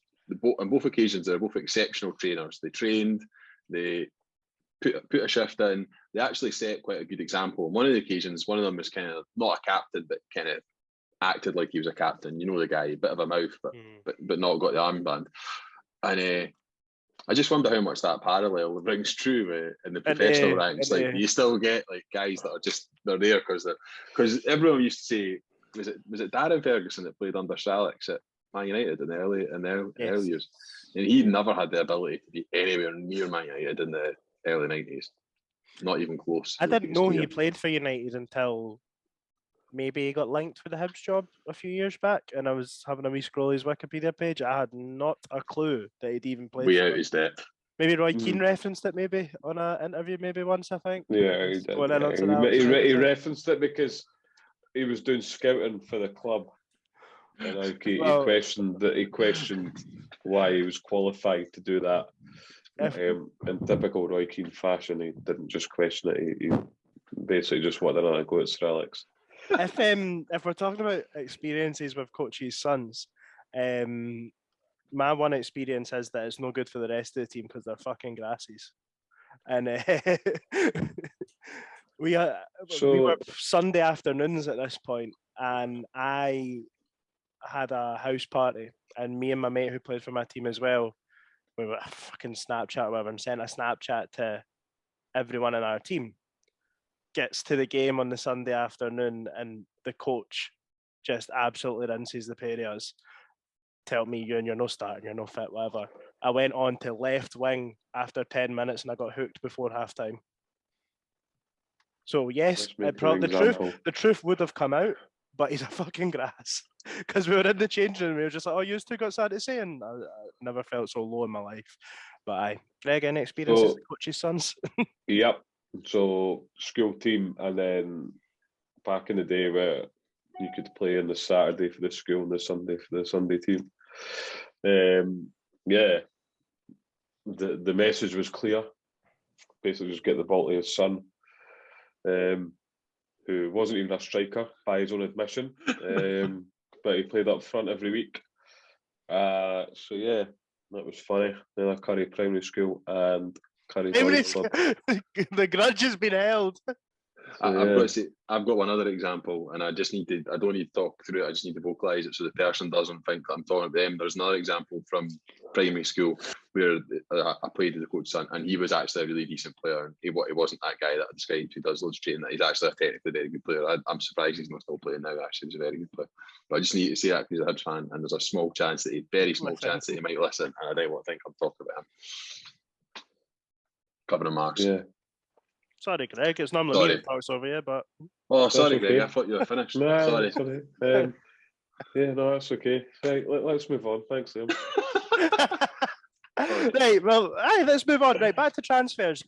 on both occasions, they're both exceptional trainers. They trained, they put a shift in. They actually set quite a good example. On one of the occasions, one of them was kind of not a captain, but kind of acted like he was a captain. You know the guy, a bit of a mouth, but not got the armband. And I just wonder how much that parallel rings true in the professional ranks. Like, you still get like guys that are just, they're there because everyone used to say, was it Darren Ferguson that played under Sir Alex at Man United in the early years, and he never had the ability to be anywhere near Man United in the early 90s, not even close. I didn't know he played for United until maybe he got linked with the Hibs job a few years back, and I was having a wee scroll his Wikipedia page. I had not a clue that he'd even played. Way out his depth. Maybe Roy Keane referenced it maybe on an interview maybe once, I think. Yeah, he did. He referenced it because he was doing scouting for the club, and he questioned why he was qualified to do that. In typical Roy Keane fashion, he didn't just question it. He basically just wanted another go at Sir Alex. If we're talking about experiences with coaches' sons, my one experience is that it's no good for the rest of the team because they're fucking grasses. And we were Sunday afternoons at this point, and I had a house party, and me and my mate who played for my team as well, we were fucking Snapchat or whatever, and sent a Snapchat to everyone in our team. Gets to the game on the Sunday afternoon, and the coach just absolutely rinses the pair of us. Tell me, you're no starting, you're no fit, whatever. I went on to left wing after 10 minutes, and I got hooked before halftime. So yes, the truth would have come out, but he's a fucking grass. Because we were in the changing room, we were just like, "Oh, you two got something to say," and I never felt so low in my life. But aye, Greg, any experiences with coaches' sons? Yep. So school team, and then back in the day where you could play on the Saturday for the school and the Sunday for the Sunday team. The message was clear. Basically, just get the ball to his son, who wasn't even a striker by his own admission, but he played up front every week. So yeah, that was funny. Then I Curry Primary School and Curry Boys Club. The grudge has been held. I've got to say, I've got one other example, and I don't need to talk through it, I just need to vocalise it so the person doesn't think that I'm talking about them. There's another example from primary school where I played with the coach's son, and he was actually a really decent player, and he wasn't that guy that I described who does loads of training. He's actually a technically very good player. I'm surprised he's not still playing now, actually. He's a very good player. But I just need to say that because he's a Hibs fan, and there's a very small chance that he might listen, and I don't want to think I'm talking about him. Covering marks. Yeah. Sorry, Greg. It's normally me that talks over you, but... Oh, sorry, Greg. I thought you were finished. Sorry. Yeah, no, that's okay. Right, let's move on. Thanks, Liam. Right, well, let's move on. Right, back to transfers.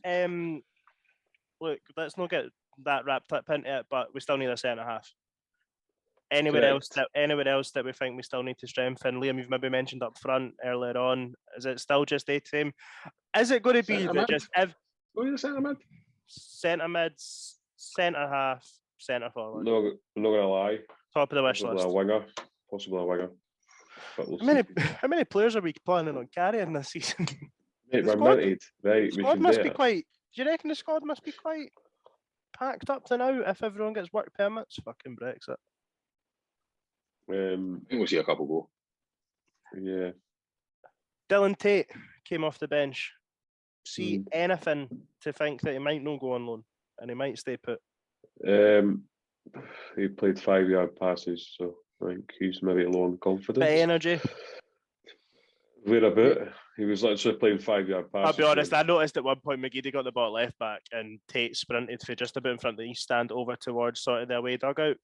Look, let's not get that wrapped up into it, but we still need a centre-half. Anywhere else that we think we still need to strengthen? Liam, you've maybe mentioned up front earlier on. Is it still just the same? Is it going to be that just... centre-mid? Centre mids, centre half, centre forward. No, I'm not gonna lie. Top of the wish list. Possibly a winger. How many players are we planning on carrying this season? Mate, we're minted, right? The squad must be quite. Do you reckon the squad must be quite packed up to now if everyone gets work permits? Fucking Brexit. I think we'll see a couple go. Yeah. Dylan Tate came off the bench. See anything to think that he might not go on loan and he might stay put? He played 5-yard passes, so I think he's maybe low on confidence. Bit of energy. Whereabout? He was literally playing 5-yard passes. I'll be honest, I noticed at one point McGeady got the ball left back and Tate sprinted for just about in front of the east stand over towards sort of the away dugout.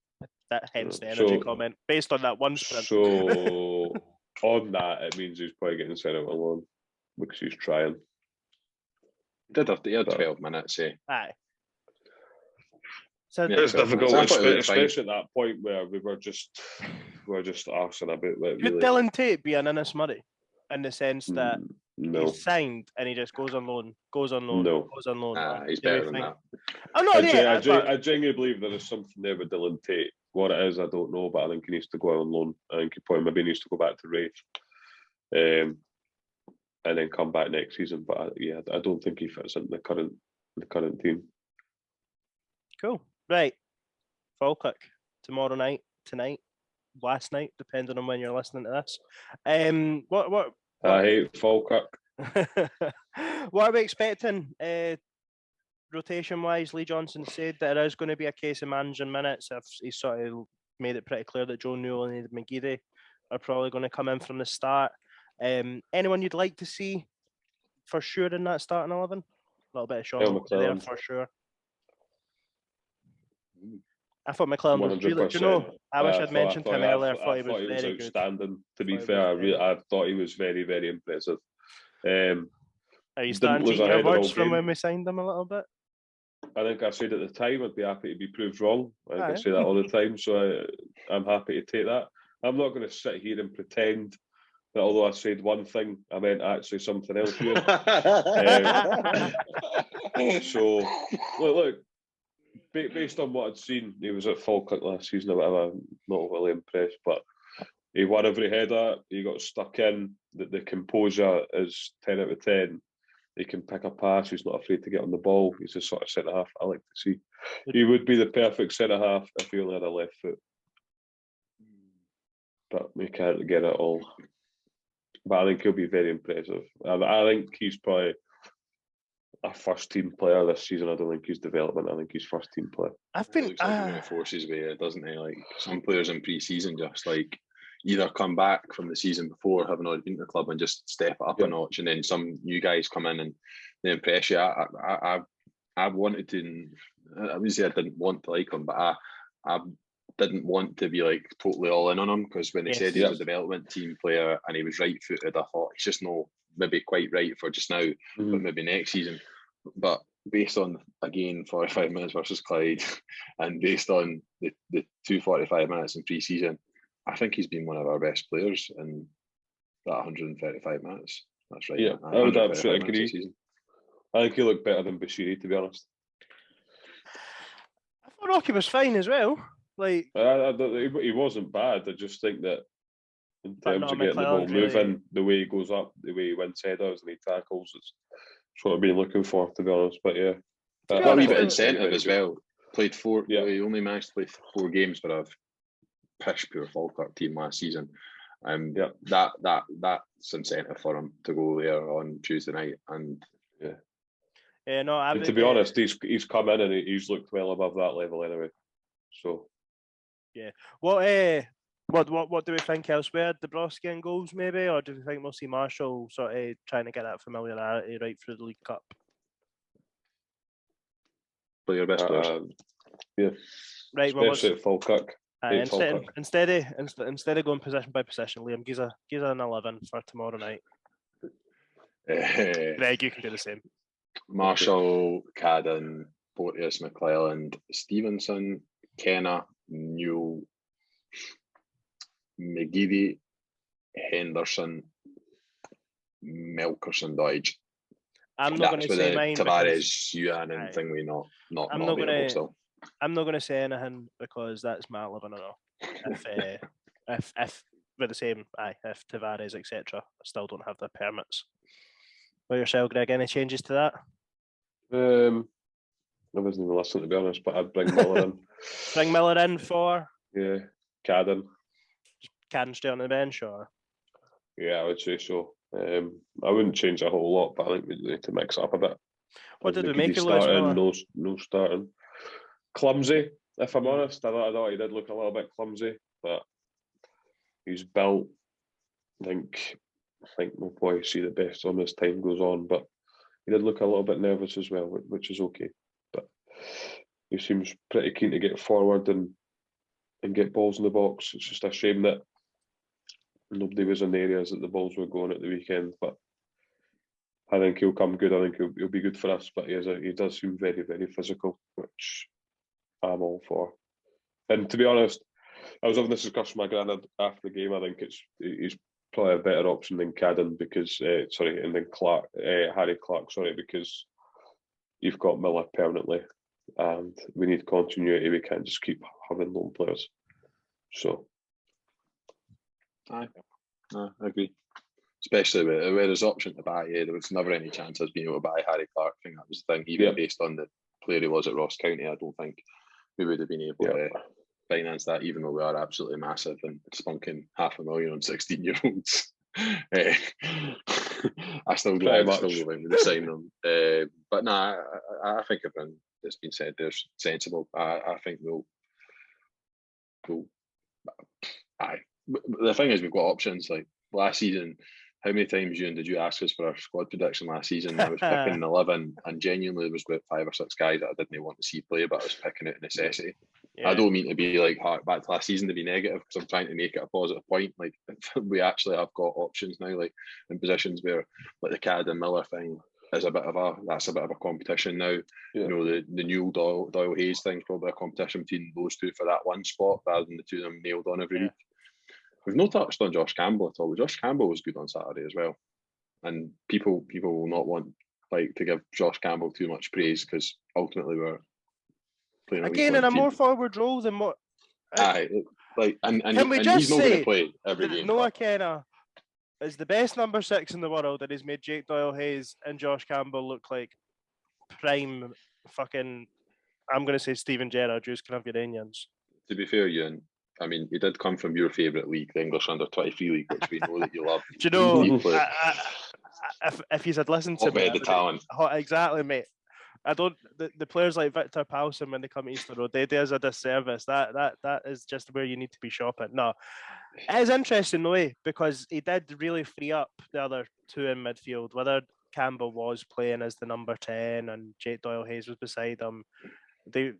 Hence the energy comment. Based on that one sprint. So on that, it means he's probably getting sent out alone because he's trying. He had 12 minutes, eh? Aye. So it's difficult, especially at that point where we were just arsing about. Like, could Dylan Tate be an Innes Murray in the sense that he's signed and he just goes on loan? Goes on loan. He's better than that. I genuinely believe there is something there with Dylan Tate. What it is, I don't know, but I think he needs to go out on loan. I think he probably maybe needs to go back to Wraith. And then come back next season, but I don't think he fits into the current team. Cool, right? Falkirk tomorrow night, tonight, last night, depending on when you're listening to this. What? I hate Falkirk. What are we expecting? Rotation-wise, Lee Johnson said that it is going to be a case of managing minutes. He's sort of made it pretty clear that Joe Newell and McGeady are probably going to come in from the start. Anyone you'd like to see for sure in that starting 11? A little bit of Sean there for sure. I thought McClellan was really. Do you know? I wish I'd mentioned him earlier. I thought he was very good. Outstanding. To be fair, I thought he was very, very impressive. Are you starting to eat your words from when we signed him a little bit? I think I said at the time I'd be happy to be proved wrong. I say that all the time, so I'm happy to take that. I'm not going to sit here and pretend that although I said one thing, I meant actually something else here. So, look, based on what I'd seen, he was at Falkirk last season or whatever, not overly impressed, but he won every header, he got stuck in, the composure is 10 out of 10. He can pick a pass, he's not afraid to get on the ball, he's a sort of centre-half I like to see. He would be the perfect centre-half if he only had a left foot. But we can't get it all. But I think he'll be very impressive. I think he's probably a first-team player this season. I don't think he's development. I think he's first-team player. It looks like he's going to force his way, doesn't he? Like some players in pre-season just like either come back from the season before, having already been to the club, and just step it up a notch, and then some new guys come in and they impress you. I wanted to. I wouldn't say I didn't want to like him, but I didn't want to be like totally all in on him, because when they said he was a development team player and he was right-footed, I thought he's just not maybe quite right for just now, but maybe next season. But based on, again, 45 minutes versus Clyde, and based on the 245 minutes in pre-season, I think he's been one of our best players in that 135 minutes. That's right. Yeah, I would absolutely agree. I think he looked better than Bashiri, to be honest. I thought Rocky was fine as well. Like he wasn't bad. I just think that in terms of getting the ball moving, the way he goes up, the way he wins headers and he tackles, it's what I've been looking for, to be honest. But yeah, a wee bit of incentive as well. Played 4. Yeah, he only managed to play 4 games for a pish poor Falkirk team last season. That's incentive for him to go there on Tuesday night. And and to be honest, he's come in and he's looked well above that level anyway. So yeah, what do we think elsewhere? Dabrowski and goals maybe, or do we think we'll see Marshall sort of trying to get that familiarity right through the League Cup? Play your best players. Yeah, right. Especially at Falkirk. Instead of going position by position, Liam, give us an 11 for tomorrow night. Greg, you can do the same. Marshall, Cadden, Porteous, McClelland, Stevenson, Kenna, Newell, McGeady, Henderson, Melkerson, Dodge. I'm not going to say mine. Tavares, Ewan, and Thingley not available still. I'm not going to say anything because that's my 11 or no. If we're the same, if Tavares, etc., still don't have the permits. What yourself, Greg? Any changes to that? I wasn't even listening, to be honest, but I'd bring Miller in. Bring Miller in for? Yeah, Cadden. Cadden stay on the bench, or? Yeah, I would say so. I wouldn't change a whole lot, but I think we need to mix it up a bit. What did we make of Lewis Miller? No starting. Clumsy, if I'm honest. I thought he did look a little bit clumsy, but he's built. I think we'll probably see the best on as time goes on, but he did look a little bit nervous as well, which is okay. But he seems pretty keen to get forward and get balls in the box. It's just a shame that nobody was in the areas that the balls were going at the weekend. But I think he'll come good. I think he'll be good for us. But he does seem very, very physical, which I'm all for. And to be honest, I was having this discussion with my granddad after the game. I think he's probably a better option than Cadden because and then Harry Clark, because you've got Miller permanently, and we need continuity. We can't just keep having lone players. So, I agree. Especially where there's option to buy. There was never any chance of us being able to buy Harry Clark. I think that was the thing. Even based on the player he was at Ross County, I don't think we would have been able to finance that, even though we are absolutely massive and spunking $500,000 on 16-year-olds. I still go in with the sign them. But I think everything that's been said there's sensible. I think we'll. The thing is, we've got options. Like last season, how many times did you ask us for our squad prediction last season? I was picking an 11, and genuinely there was about 5 or 6 guys that I didn't want to see play, but I was picking out of necessity. Yeah. I don't mean to be like back to last season to be negative, because I'm trying to make it a positive point. Like we actually have got options now, like in positions where like the Cad and Miller thing is a bit of a competition now. Yeah. You know, the Newell Doyle Hayes thing's probably a competition between those two for that one spot, rather than the two of them nailed on every week. We've not touched on Josh Campbell at all. Josh Campbell was good on Saturday as well, and people will not want to give Josh Campbell too much praise, because ultimately we're playing again in a more forward role than what. Aye, and Can we he's just not going say to play every game. Noah Kenna is the best number 6 in the world, and he's made Jake Doyle-Hayes and Josh Campbell look like prime fucking. I'm going to say Steven Gerrard, Juice Canadians. To be fair, Ewan, I mean, he did come from your favourite league, the English Under-23 league, which we know that you love. Do you know, if you had listened to me, the talent. Exactly, mate. I don't. The players like Victor Paulsen, when they come to Easter Road, they do us a disservice. That is just where you need to be shopping. No, it is interesting, though, because he did really free up the other two in midfield. Whether Campbell was playing as the number 10 and Jake Doyle-Hayes was beside him, there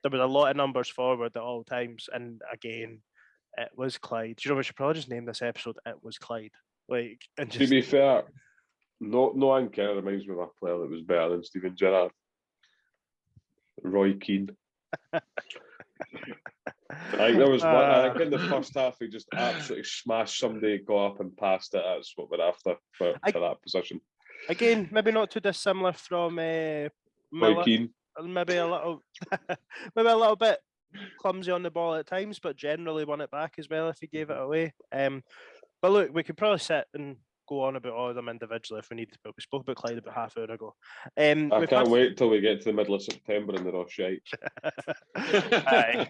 was a lot of numbers forward at all times. And again, it was Clyde. Do you know, we should probably just name this episode "It Was Clyde." Like, and just, to be fair, no Kenna reminds me of a player that was better than Steven Gerrard. Roy Keane. I think there was one. I think in the first half he just absolutely smashed somebody, got up and passed it. That's what we're after for that position. Again, maybe not too dissimilar from Roy Keane. Maybe a little, maybe a little bit clumsy on the ball at times, but generally won it back as well if he gave it away. But look, we could probably sit and go on about all of them individually if we need to, but we spoke about Clyde about half an hour ago. I can't wait till we get to the middle of September and they're all shite. For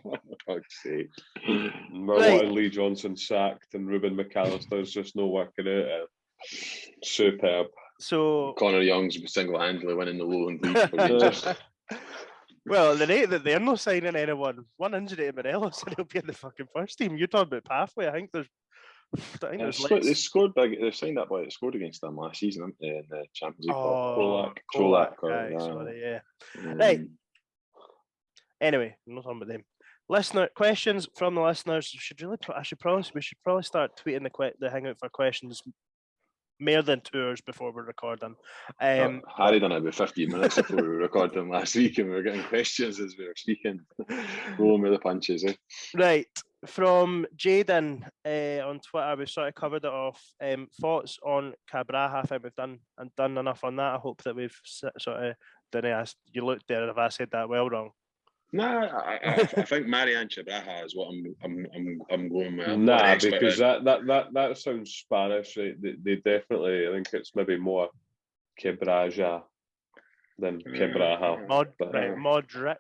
fuck's sake. We're wanting Lee Johnson sacked and Ruben McAllister's just no working out. Superb. So Connor Young's single-handedly winning the Lowland League for Rangers. Well, they're not signing anyone. One injury to Morelos and he'll be in the fucking first team. You're talking about pathway. I think they scored big. They signed that boy that scored against them last season, haven't they, in the Champions League? Cholak. Sorry, yeah. Right. Anyway, I'm not talking about them. Listener questions from the listeners. We should probably start tweeting the hangout for questions more than 2 hours before we're recording. Harry done it about 15 minutes before we were recording last week, and we were getting questions as we were speaking. Rolling with the punches, eh? Right. From Jaden on Twitter, we've sort of covered it off. Thoughts on Cabraja? I think we've done enough on that. I hope that we've sort of didn't ask. You looked there. Have I said that well wrong? No, I think Marijan Cabraja is what I'm going with. Nah, because that sounds Spanish. Right? They definitely. I think it's maybe more Cabraja than Cabraja. Modric,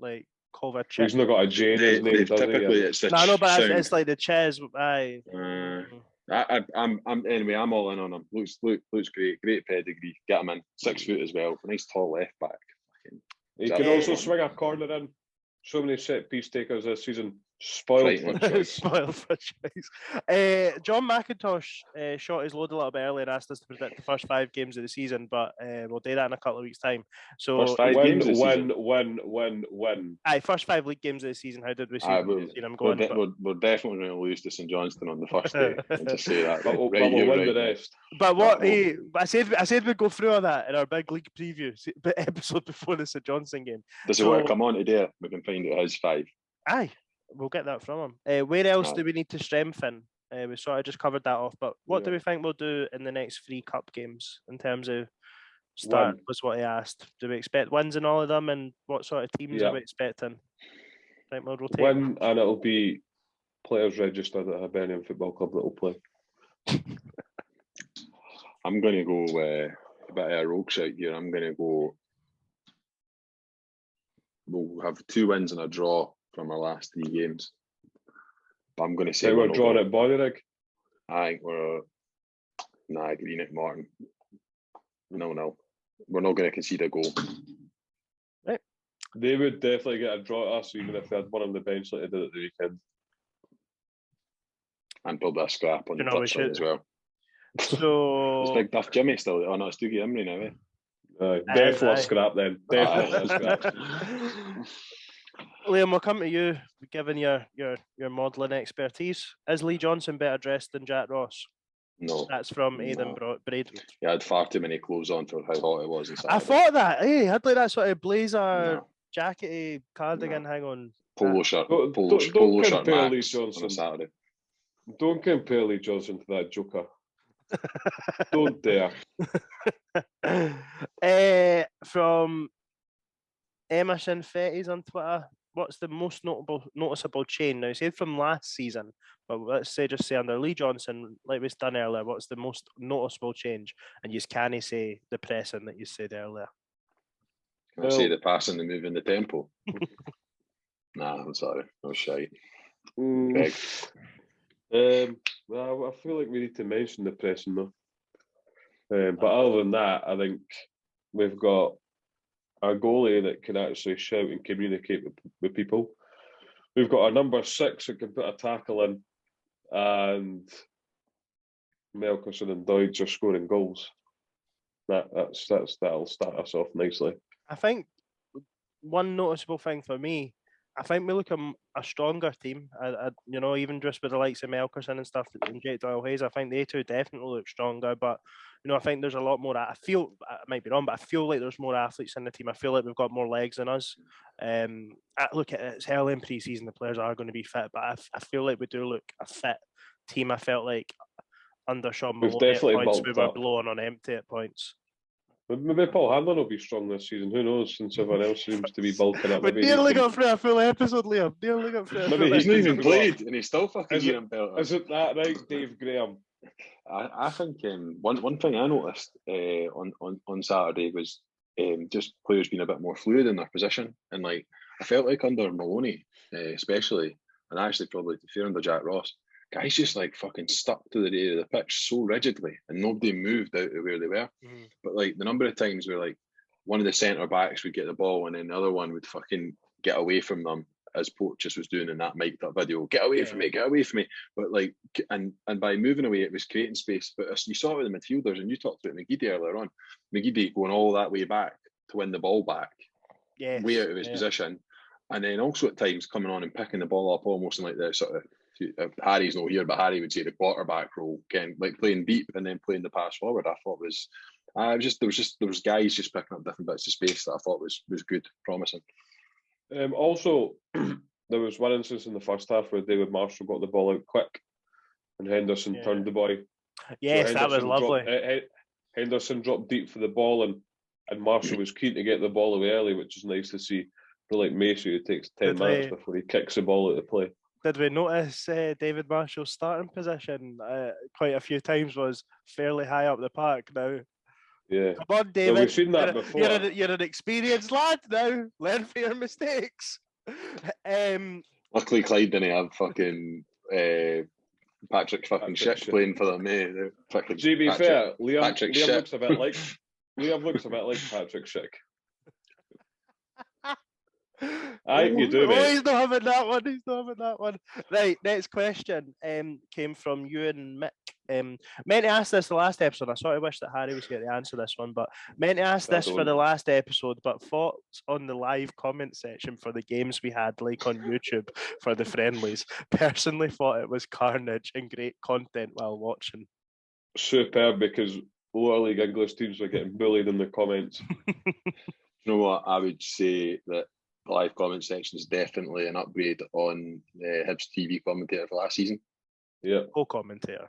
like Kovacic. He's not got a J in his name. Typically, it's the but it's like the Ches. Aye. I'm all in on him. Looks great pedigree. Get him in. 6 foot as well. Nice tall left back. He can also swing a corner in. So many set piece takers this season. Spoiled for choice. John McIntosh shot his load a little bit early and asked us to predict the first 5 games of the season, but we'll do that in a couple of weeks' time. So first 5 games of the season. Win. Aye, first 5 league games of the season. How did we see them going? We're definitely going to lose to St Johnstone on the first day. I'll just say that. But we'll win the rest. But I said we'd go through all that in our big league preview episode before the St Johnstone game. Does it want to come on today? We can find out his 5. Aye. We'll get that from him. Where else do we need to strengthen? We sort of just covered that off, but what do we think we'll do in the next 3 cup games in terms of start? Was what he asked. Do we expect wins in all of them, and what sort of teams are we expecting? I think we'll rotate. Win, and it'll be players registered at Hibernian Football Club that will play. I'm going to go a bit of a rogue shout here. I'm going to go. We'll have 2 wins and a draw from our last 3 games. But I'm going to say we're drawing at Bonnyrigg. I think we're Greenock Martin. No. We're not going to concede a goal. Right. They would definitely get a draw at us, even if they had one on the bench like they did at the weekend. And probably a scrap on the touchline as well. So it's Big Duff Jimmy still. Oh no, it's Doogie Imrie now, eh? Definitely a scrap then. Definitely a scrap. Liam, we'll come to you, given your modelling expertise. Is Lee Johnson better dressed than Jack Ross? No. That's from Aidan Braden. He had far too many clothes on for how hot it was inside. I thought that. Hey, he had like that sort of blazer, jackety, cardigan, hang on. Polo shirt. Polo shirt Max on a Saturday. Don't compare Lee Johnson to that joker. Don't dare. From Emerson Fetty's on Twitter. What's the most noticeable change? Now, he said from last season, but let's say under Lee Johnson, like we've done earlier, what's the most noticeable change? And you can't say the pressing that you said earlier. Can I say the passing, the moving, the tempo? Nah, I'm sorry. I'm shy. Well, I feel like we need to mention the pressing though. But other than that, I think we've got a goalie that can actually shout and communicate with people. We've got a number 6 that can put a tackle in, and Melkerson and Doidge are scoring goals. That'll start us off nicely. I think one noticeable thing for me, I think we look a stronger team. Even just with the likes of Melkerson and stuff and Jake Doyle-Hayes, I think they two definitely look stronger. But I think there's a lot more. I feel I might be wrong, but I feel like there's more athletes in the team. I feel like we've got more legs than us. Look, it's hell in pre-season. The players are going to be fit, but I feel like we do look a fit team. I felt like under Sean Maloney at points we were blowing on empty at points. Maybe Paul Hanlon will be strong this season. Who knows? Since everyone else seems to be bulking up. We're nearly got through a full episode, Liam. Nearly got through. Maybe he's not even played, and he's still fucking getting better. Isn't that right, Dave Graham? I think one thing I noticed on Saturday was just players being a bit more fluid in their position, and like I felt like under Maloney, especially, and actually probably to fair under Jack Ross, guys just like fucking stuck to the area of the pitch so rigidly, and nobody moved out of where they were. But like the number of times where like one of the centre backs would get the ball and then the other one would fucking get away from them, as Pope just was doing in that mic'd up video, get away from me. But like, and by moving away, it was creating space. But you saw it with the midfielders, and you talked about McGeady earlier on. McGeady going all that way back to win the ball back, way out of his position, and then also at times coming on and picking the ball up almost in like the sort of. Harry's not here, but Harry would say the quarterback role, again, like playing deep and then playing the pass forward. I thought there was guys just picking up different bits of space that I thought was good, promising. Also, there was one instance in the first half where David Marshall got the ball out quick, and Henderson turned the boy. Yes, so that was lovely. Henderson dropped deep for the ball, and Marshall was keen to get the ball away early, which is nice to see. But like Macy, it takes 10 minutes before he kicks the ball out of play. Did we notice David Marshall's starting position quite a few times was fairly high up the park now? Yeah. Come on, David. Well, we've seen that before. You're an experienced lad now. Learn from your mistakes. Luckily, Clyde didn't have fucking Patrick Schick playing for them. To be fair, Liam looks a bit like Patrick Schick. You do, mate. He's not having that one. Right, next question came from Ewan Mick. Meant to ask this the last episode. I sort of wish that Harry was here to answer this one, but meant to ask this for the last episode, but thoughts on the live comment section for the games we had, like on YouTube for the friendlies. Personally thought it was carnage and great content while watching. Superb, because lower league English teams were getting bullied in the comments. You know what? I would say that the live comment section is definitely an upgrade on the Hibs TV commentator for last season. Yeah, co-commentator,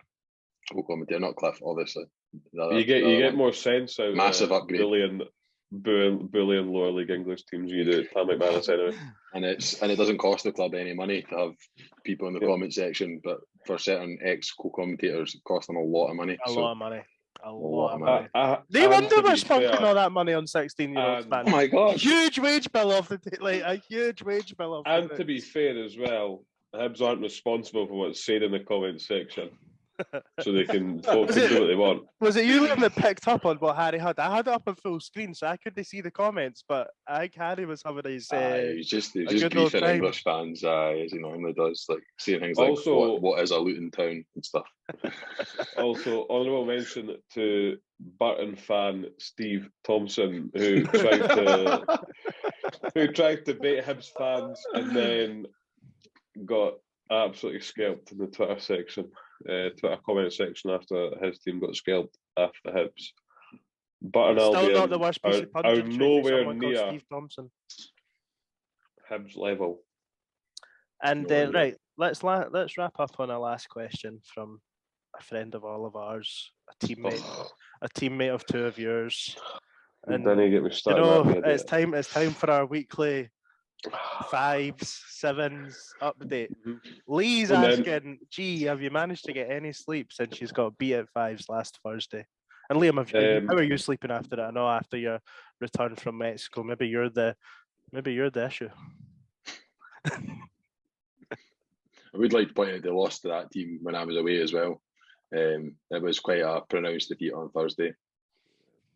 not Cliff, obviously. You get more sense out of massive upgrade. Bullying lower league English teams. You do Tam McManus anyway, and it doesn't cost the club any money to have people in the comment section, but for certain co-commentators, it costs them a lot of money. A lot of money. They wonder we're spending all that money on 16-year-olds, man. Oh my god! Huge wage bill off a huge wage bill off. And to be fair as well, Hibs aren't responsible for what's said in the comment section, so they can do what they want. Was it you, Liam, that picked up on what Harry had? I had it up on full screen, so I couldn't see the comments, but I think Harry was having his. He's just griefing English fans, as he normally does, like saying things like also, what is a Luton town and stuff. Also, honourable mention to Burton fan Steve Thompson, who tried to bait Hibs fans and then got absolutely scalped in the Twitter comment section after his team got scalped after Hibs. Burton Albion not the worst piece of are nowhere near Steve Thompson. Hibs level. And right, let's wrap up on a last question from a friend of all of ours, a teammate of two of yours. And then you get me you started. know, it's time for our weekly 5s, 7s update. Lee's asking, gee, have you managed to get any sleep since she's got beat at 5s last Thursday? And Liam, how are you sleeping after that? I know after your return from Mexico, maybe you're the issue. I would like to point out they lost to that team when I was away as well. It was quite a pronounced defeat on Thursday.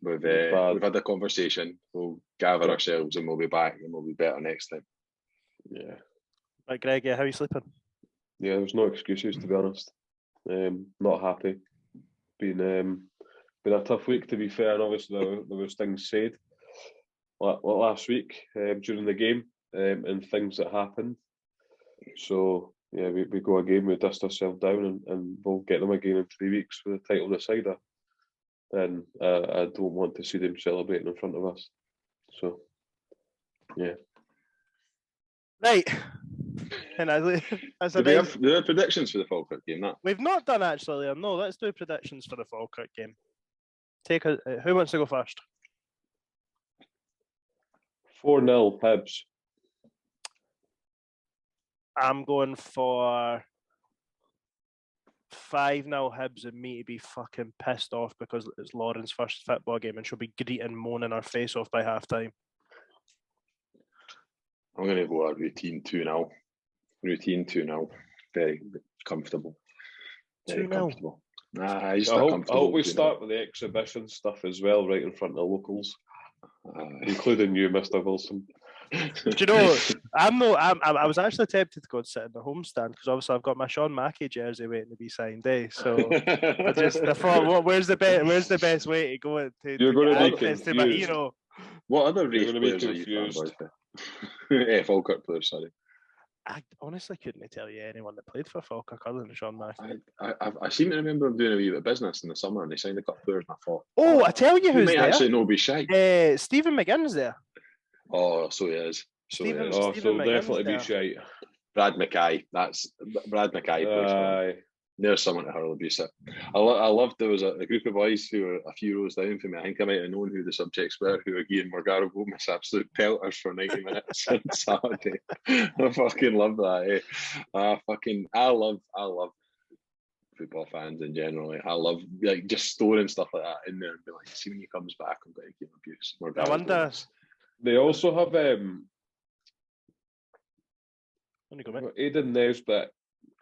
We've had a conversation. We'll gather ourselves and we'll be back and we'll be better next time. Yeah. Right, Greg, how are you sleeping? Yeah, there's no excuses, to be honest. Not happy. Been a tough week, to be fair, and obviously there was things said last week during the game and things that happened. So yeah, we go again, we dust ourselves down and we'll get them again in 3 weeks for the title decider. And I don't want to see them celebrating in front of us. So yeah. Right. And do we have predictions for the Falkirk game? We've not done actually, Liam. No, let's do predictions for the Falkirk game. Who wants to go first? 4-0 Hibs. I'm going for 5-0 Hibs and me to be fucking pissed off because it's Lauren's first football game and she'll be greeting, moaning her face off by half time. I'm going to go a routine 2-0. Routine 2-0. Very comfortable. Very 2-0. comfortable. I hope we start with the exhibition stuff as well, right in front of the locals, including you, Mr. Wilson. Do you know, I was actually tempted to go and sit in the homestand because obviously I've got my Sean Mackey jersey waiting to be signed. So I thought, where's the best way to go You're going to be confused. To my hero? What other race players are you fan? Falkirk players, sorry. I honestly couldn't tell you anyone that played for Falkirk other than Sean Mackey. I seem to remember him doing a wee bit of business in the summer and they signed a couple of players and I thought, oh, I tell you who's might there. Actually, no, be shy. Stephen McGinn's there. Oh, so he is. So definitely be shite. Brad Mackay. That's Brad Mackay. There's someone to hurl abuse at. I loved there was a group of boys who were a few rows down from me. I think I might have known who the subjects were, who again were Gareth Gomez absolute pelters for 90 minutes on Saturday. I fucking love that. I love football fans in general. I love just storing stuff like that in there and be like, see when he comes back, I'm going to give him abuse. I wonder. They also have Aidan Nesbitt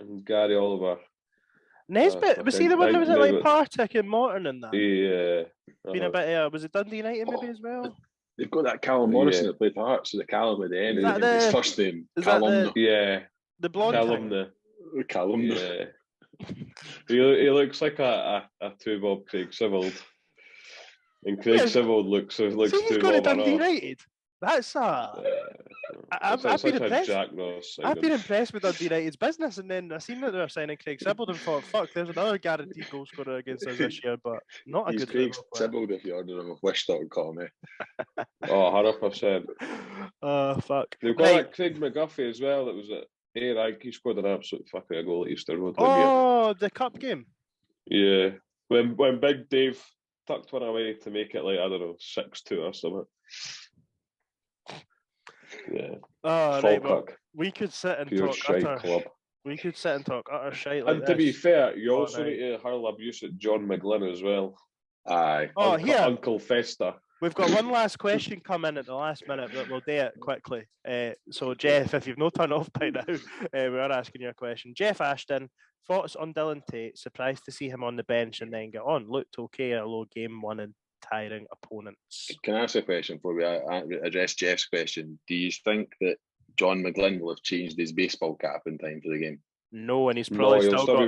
and Gary Oliver. Nesbitt, was he the one that was at like Partick and Morton and that? Yeah. Been a bit, was it Dundee United maybe as well? They've got that Callum Morrison that played for Hearts, so the Callum at the end. His first name, Callum. The blonde Callum. Yeah. He looks like a two-bob Craig Sibbald. And Craig Sibbald looks so he's going to Dundee United? That's I've been impressed. I've been impressed with Dundee United's business, and then I seen that they were signing Craig Sibbald and thought, "Fuck, there's another guaranteed goal scorer against us this year." But not a good Craig Sibbald if you order him off Wish.com. Oh, 100%. Oh fuck! They've got that Craig McGuffey as well. That was at A-Rank. He scored an absolute fucking goal at Easter Road. Oh, the cup game. Yeah, when Big Dave tucked one away to make it like, I don't know, 6-2 or something. Yeah. Oh, right, well, we could sit and pure talk utter club. We could sit and talk utter shite like and to be fair, you also need to hurl abuse at John McGlynn as well. Aye. Oh, Uncle Festa. We've got one last question come in at the last minute, but we'll do it quickly. So, Jeff, if you've not turned off by now, we are asking you a question. Jeff Ashton, thoughts on Dylan Tate? Surprised to see him on the bench and then get on. Looked okay, although game one and tiring opponents. Can I ask a question before we address Jeff's question? Do you think that John McGlynn will have changed his baseball cap in time for the game? No, and he's probably still got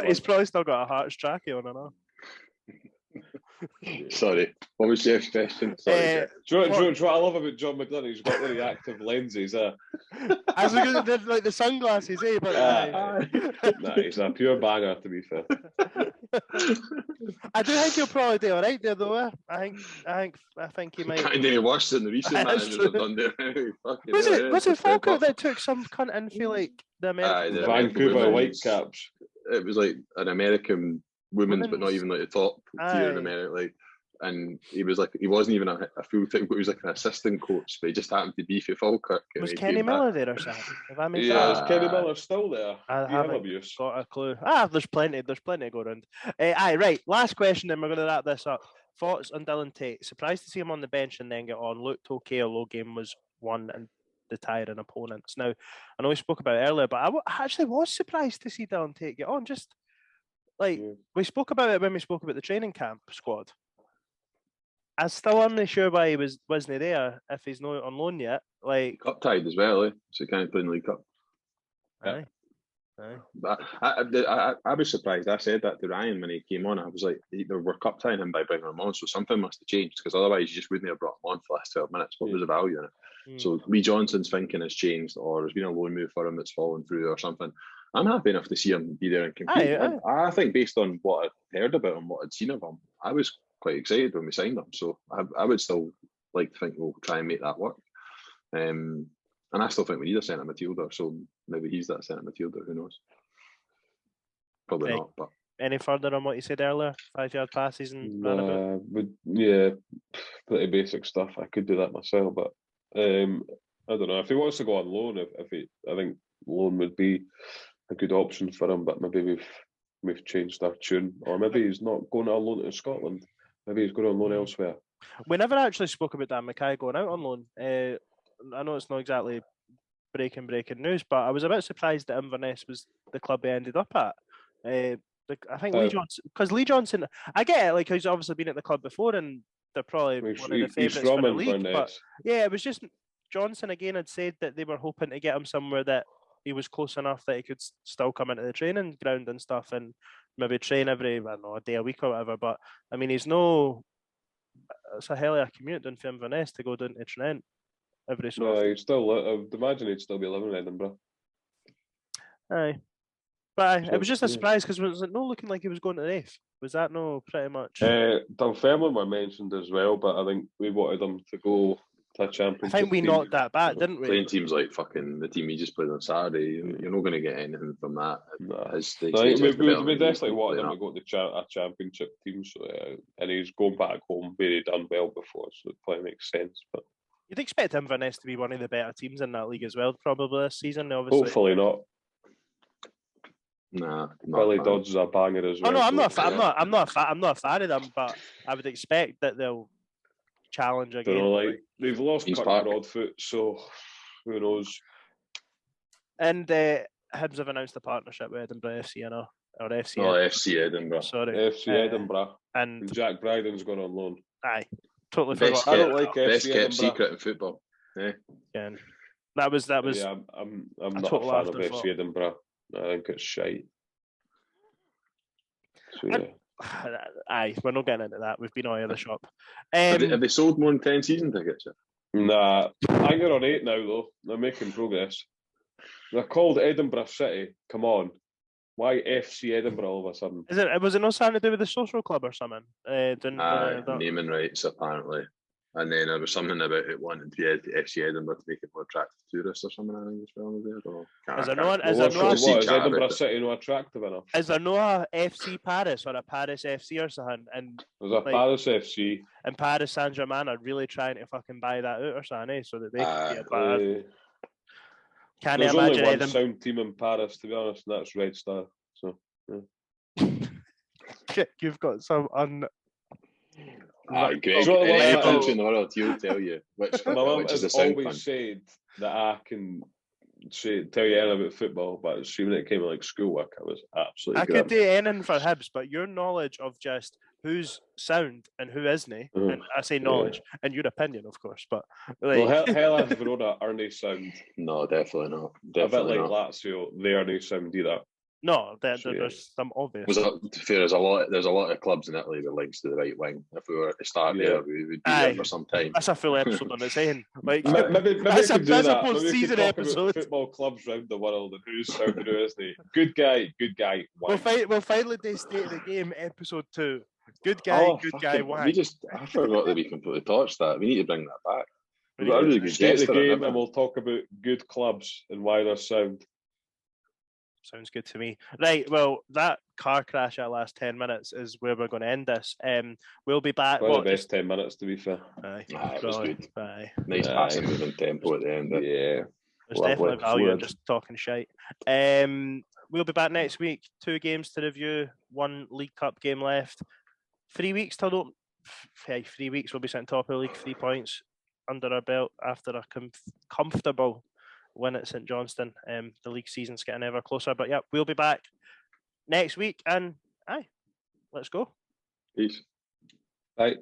a Hearts trackie on and off. Sorry, what was Jeff's question? Sorry, do you know what I love about John McGlynn? He's got really active lenses. As like the sunglasses, but he's a pure banger, to be fair. I do think he'll probably do all right there, though. I think he might. Kind of worse than the recent managers have done there. Was it Falkirk that took some cunt in for like the American Vancouver Whitecaps? It was like an American women's, but not even like the top tier in America. Like and he wasn't even a full time, but he was like an assistant coach, but he just happened to be for Falkirk. Was Kenny Miller there or something? Have I made Yeah, is Kenny Miller still there? I haven't got a clue. There's plenty to go around. Right, last question, then we're going to wrap this up. Thoughts on Dylan Tate? Surprised to see him on the bench and then get on. Looked okay, although game was won and the tiring opponents. Now, I know we spoke about it earlier, but I actually was surprised to see Dylan Tate get on. Just like we spoke about it when we spoke about the training camp squad. I'm still unsure why he wasn't there if he's not on loan yet. Like cup tied as well, so he can't play in the League Cup. Aye. But I was surprised. I said that to Ryan when he came on. I was like, they were cup tying him by bringing him on, so something must have changed, because otherwise you just wouldn't have brought him on for the last 12 minutes. What was the value in it? So Lee Johnson's thinking has changed, or there's been a loan move for him that's fallen through or something. I'm happy enough to see him be there and compete. I think based on what I'd heard about him, what I'd seen of him, I was quite excited when we signed him. So I would still like to think we'll try and make that work. And I still think we need a centre midfielder, so maybe he's that centre midfielder, who knows? Probably not, but... Any further on what you said earlier? 5-yard passes and roundabout? Yeah, pretty basic stuff. I could do that myself, but I don't know. If he wants to go on loan, I think loan would be a good option for him, but maybe we've changed our tune, or maybe he's not going on loan to Scotland. Maybe he's going on loan elsewhere. We never actually spoke about Dan Mackay going out on loan. I know it's not exactly breaking news, but I was a bit surprised that Inverness was the club he ended up at. I think Lee Johnson, because Lee Johnson, I get it, like he's obviously been at the club before, and they're probably one of the favourites for the league. But yeah, it was just Johnson again had said that they were hoping to get him somewhere that he was close enough that he could still come into the training ground and stuff, and maybe train every, I don't know, a day a week or whatever. But I mean, it's a hell of a commute down from Inverness to go down to Trent every so often. He'd still, I would imagine he'd still be living in Edinburgh. Aye. But it was just a surprise, because was it no looking like he was going to the F? Was that no pretty much? Dunfermline were mentioned as well, but I think we wanted them to go to a championship. I think we knocked that back, didn't we? Playing teams like fucking the team he just played on Saturday, you're not going to get anything from that. We definitely wanted him to go to a championship team, so and he's going back home where he'd done well before, so it probably makes sense. But you'd expect Inverness to be one of the better teams in that league as well, probably this season. Obviously, hopefully not. Nah, Billy Dodds is a banger as well. Oh no, I'm not a fan of them, but I would expect that they'll challenge again. They've lost Kirk Broadfoot, so who knows? And Hibs have announced a partnership with Edinburgh FC, or FC. Oh, FC Edinburgh. Sorry, FC Edinburgh. And Jack Bryden's gone on loan. Aye, totally forgot. I don't like best FC kept Edinburgh. secret in football. Yeah. Again, that was. Yeah, I'm not a fan of FC Edinburgh. I think it's shite. So, yeah. Aye, we're not getting into that. We've been all over the shop. Have they sold more than 10 season tickets yet? Nah, I think they're on 8 now though. They're making progress. They're called Edinburgh City. Come on. Why FC Edinburgh all of a sudden? Was it not something to do with the social club or something? Naming rights apparently. And then there was something about it wanting to be FC Edinburgh to make it more attractive to tourists or something, I think, as well. Is Edinburgh City not attractive enough? Is there no a FC Paris or a Paris FC or something? And there's a Paris FC. And Paris Saint-Germain are really trying to fucking buy that out or something, so that they can be a better. Can you imagine only one sound team in Paris, to be honest, and that's Red Star. So, yeah. You've got some Greg, any country in the world, he'll tell you which is the sound always said that I can tell you anything about football, but when it came to like schoolwork, I was absolutely I could do anything for Hibs, but your knowledge of just who's sound and who isn't, and I say knowledge, and your opinion, of course, but like... Well, Hellas Verona are no sound. No, definitely not. A bit like Lazio, they are no sound either. No, there's some obvious. There's a lot of clubs in Italy with links to the right wing. If we were to start there, we would be there for some time. That's a full episode on its own. Like, maybe that's a post-season episode. Football clubs around the world and who's sound and who isn't. Good guy. We'll finally do State of the Game episode 2. Good guy, guy. I forgot that we completely touched that. We need to bring that back. We've got a really good State of the Game, and we'll talk about good clubs and why they're sound. Sounds good to me. Right, well, that car crash at last 10 minutes is where we're going to end this. We'll be back. One of the best 10 minutes, to be fair. It was good. Aye. Nice passing moving tempo at the end. Yeah. There's definitely value in just talking shite. We'll be back next week. 2 games to review. 1 League Cup game left. 3 weeks till 3 weeks. We'll be sitting top of the league, 3 points under our belt after a comfortable win at St Johnstone. The league season's getting ever closer. But yeah, we'll be back next week. And let's go. Peace. Bye.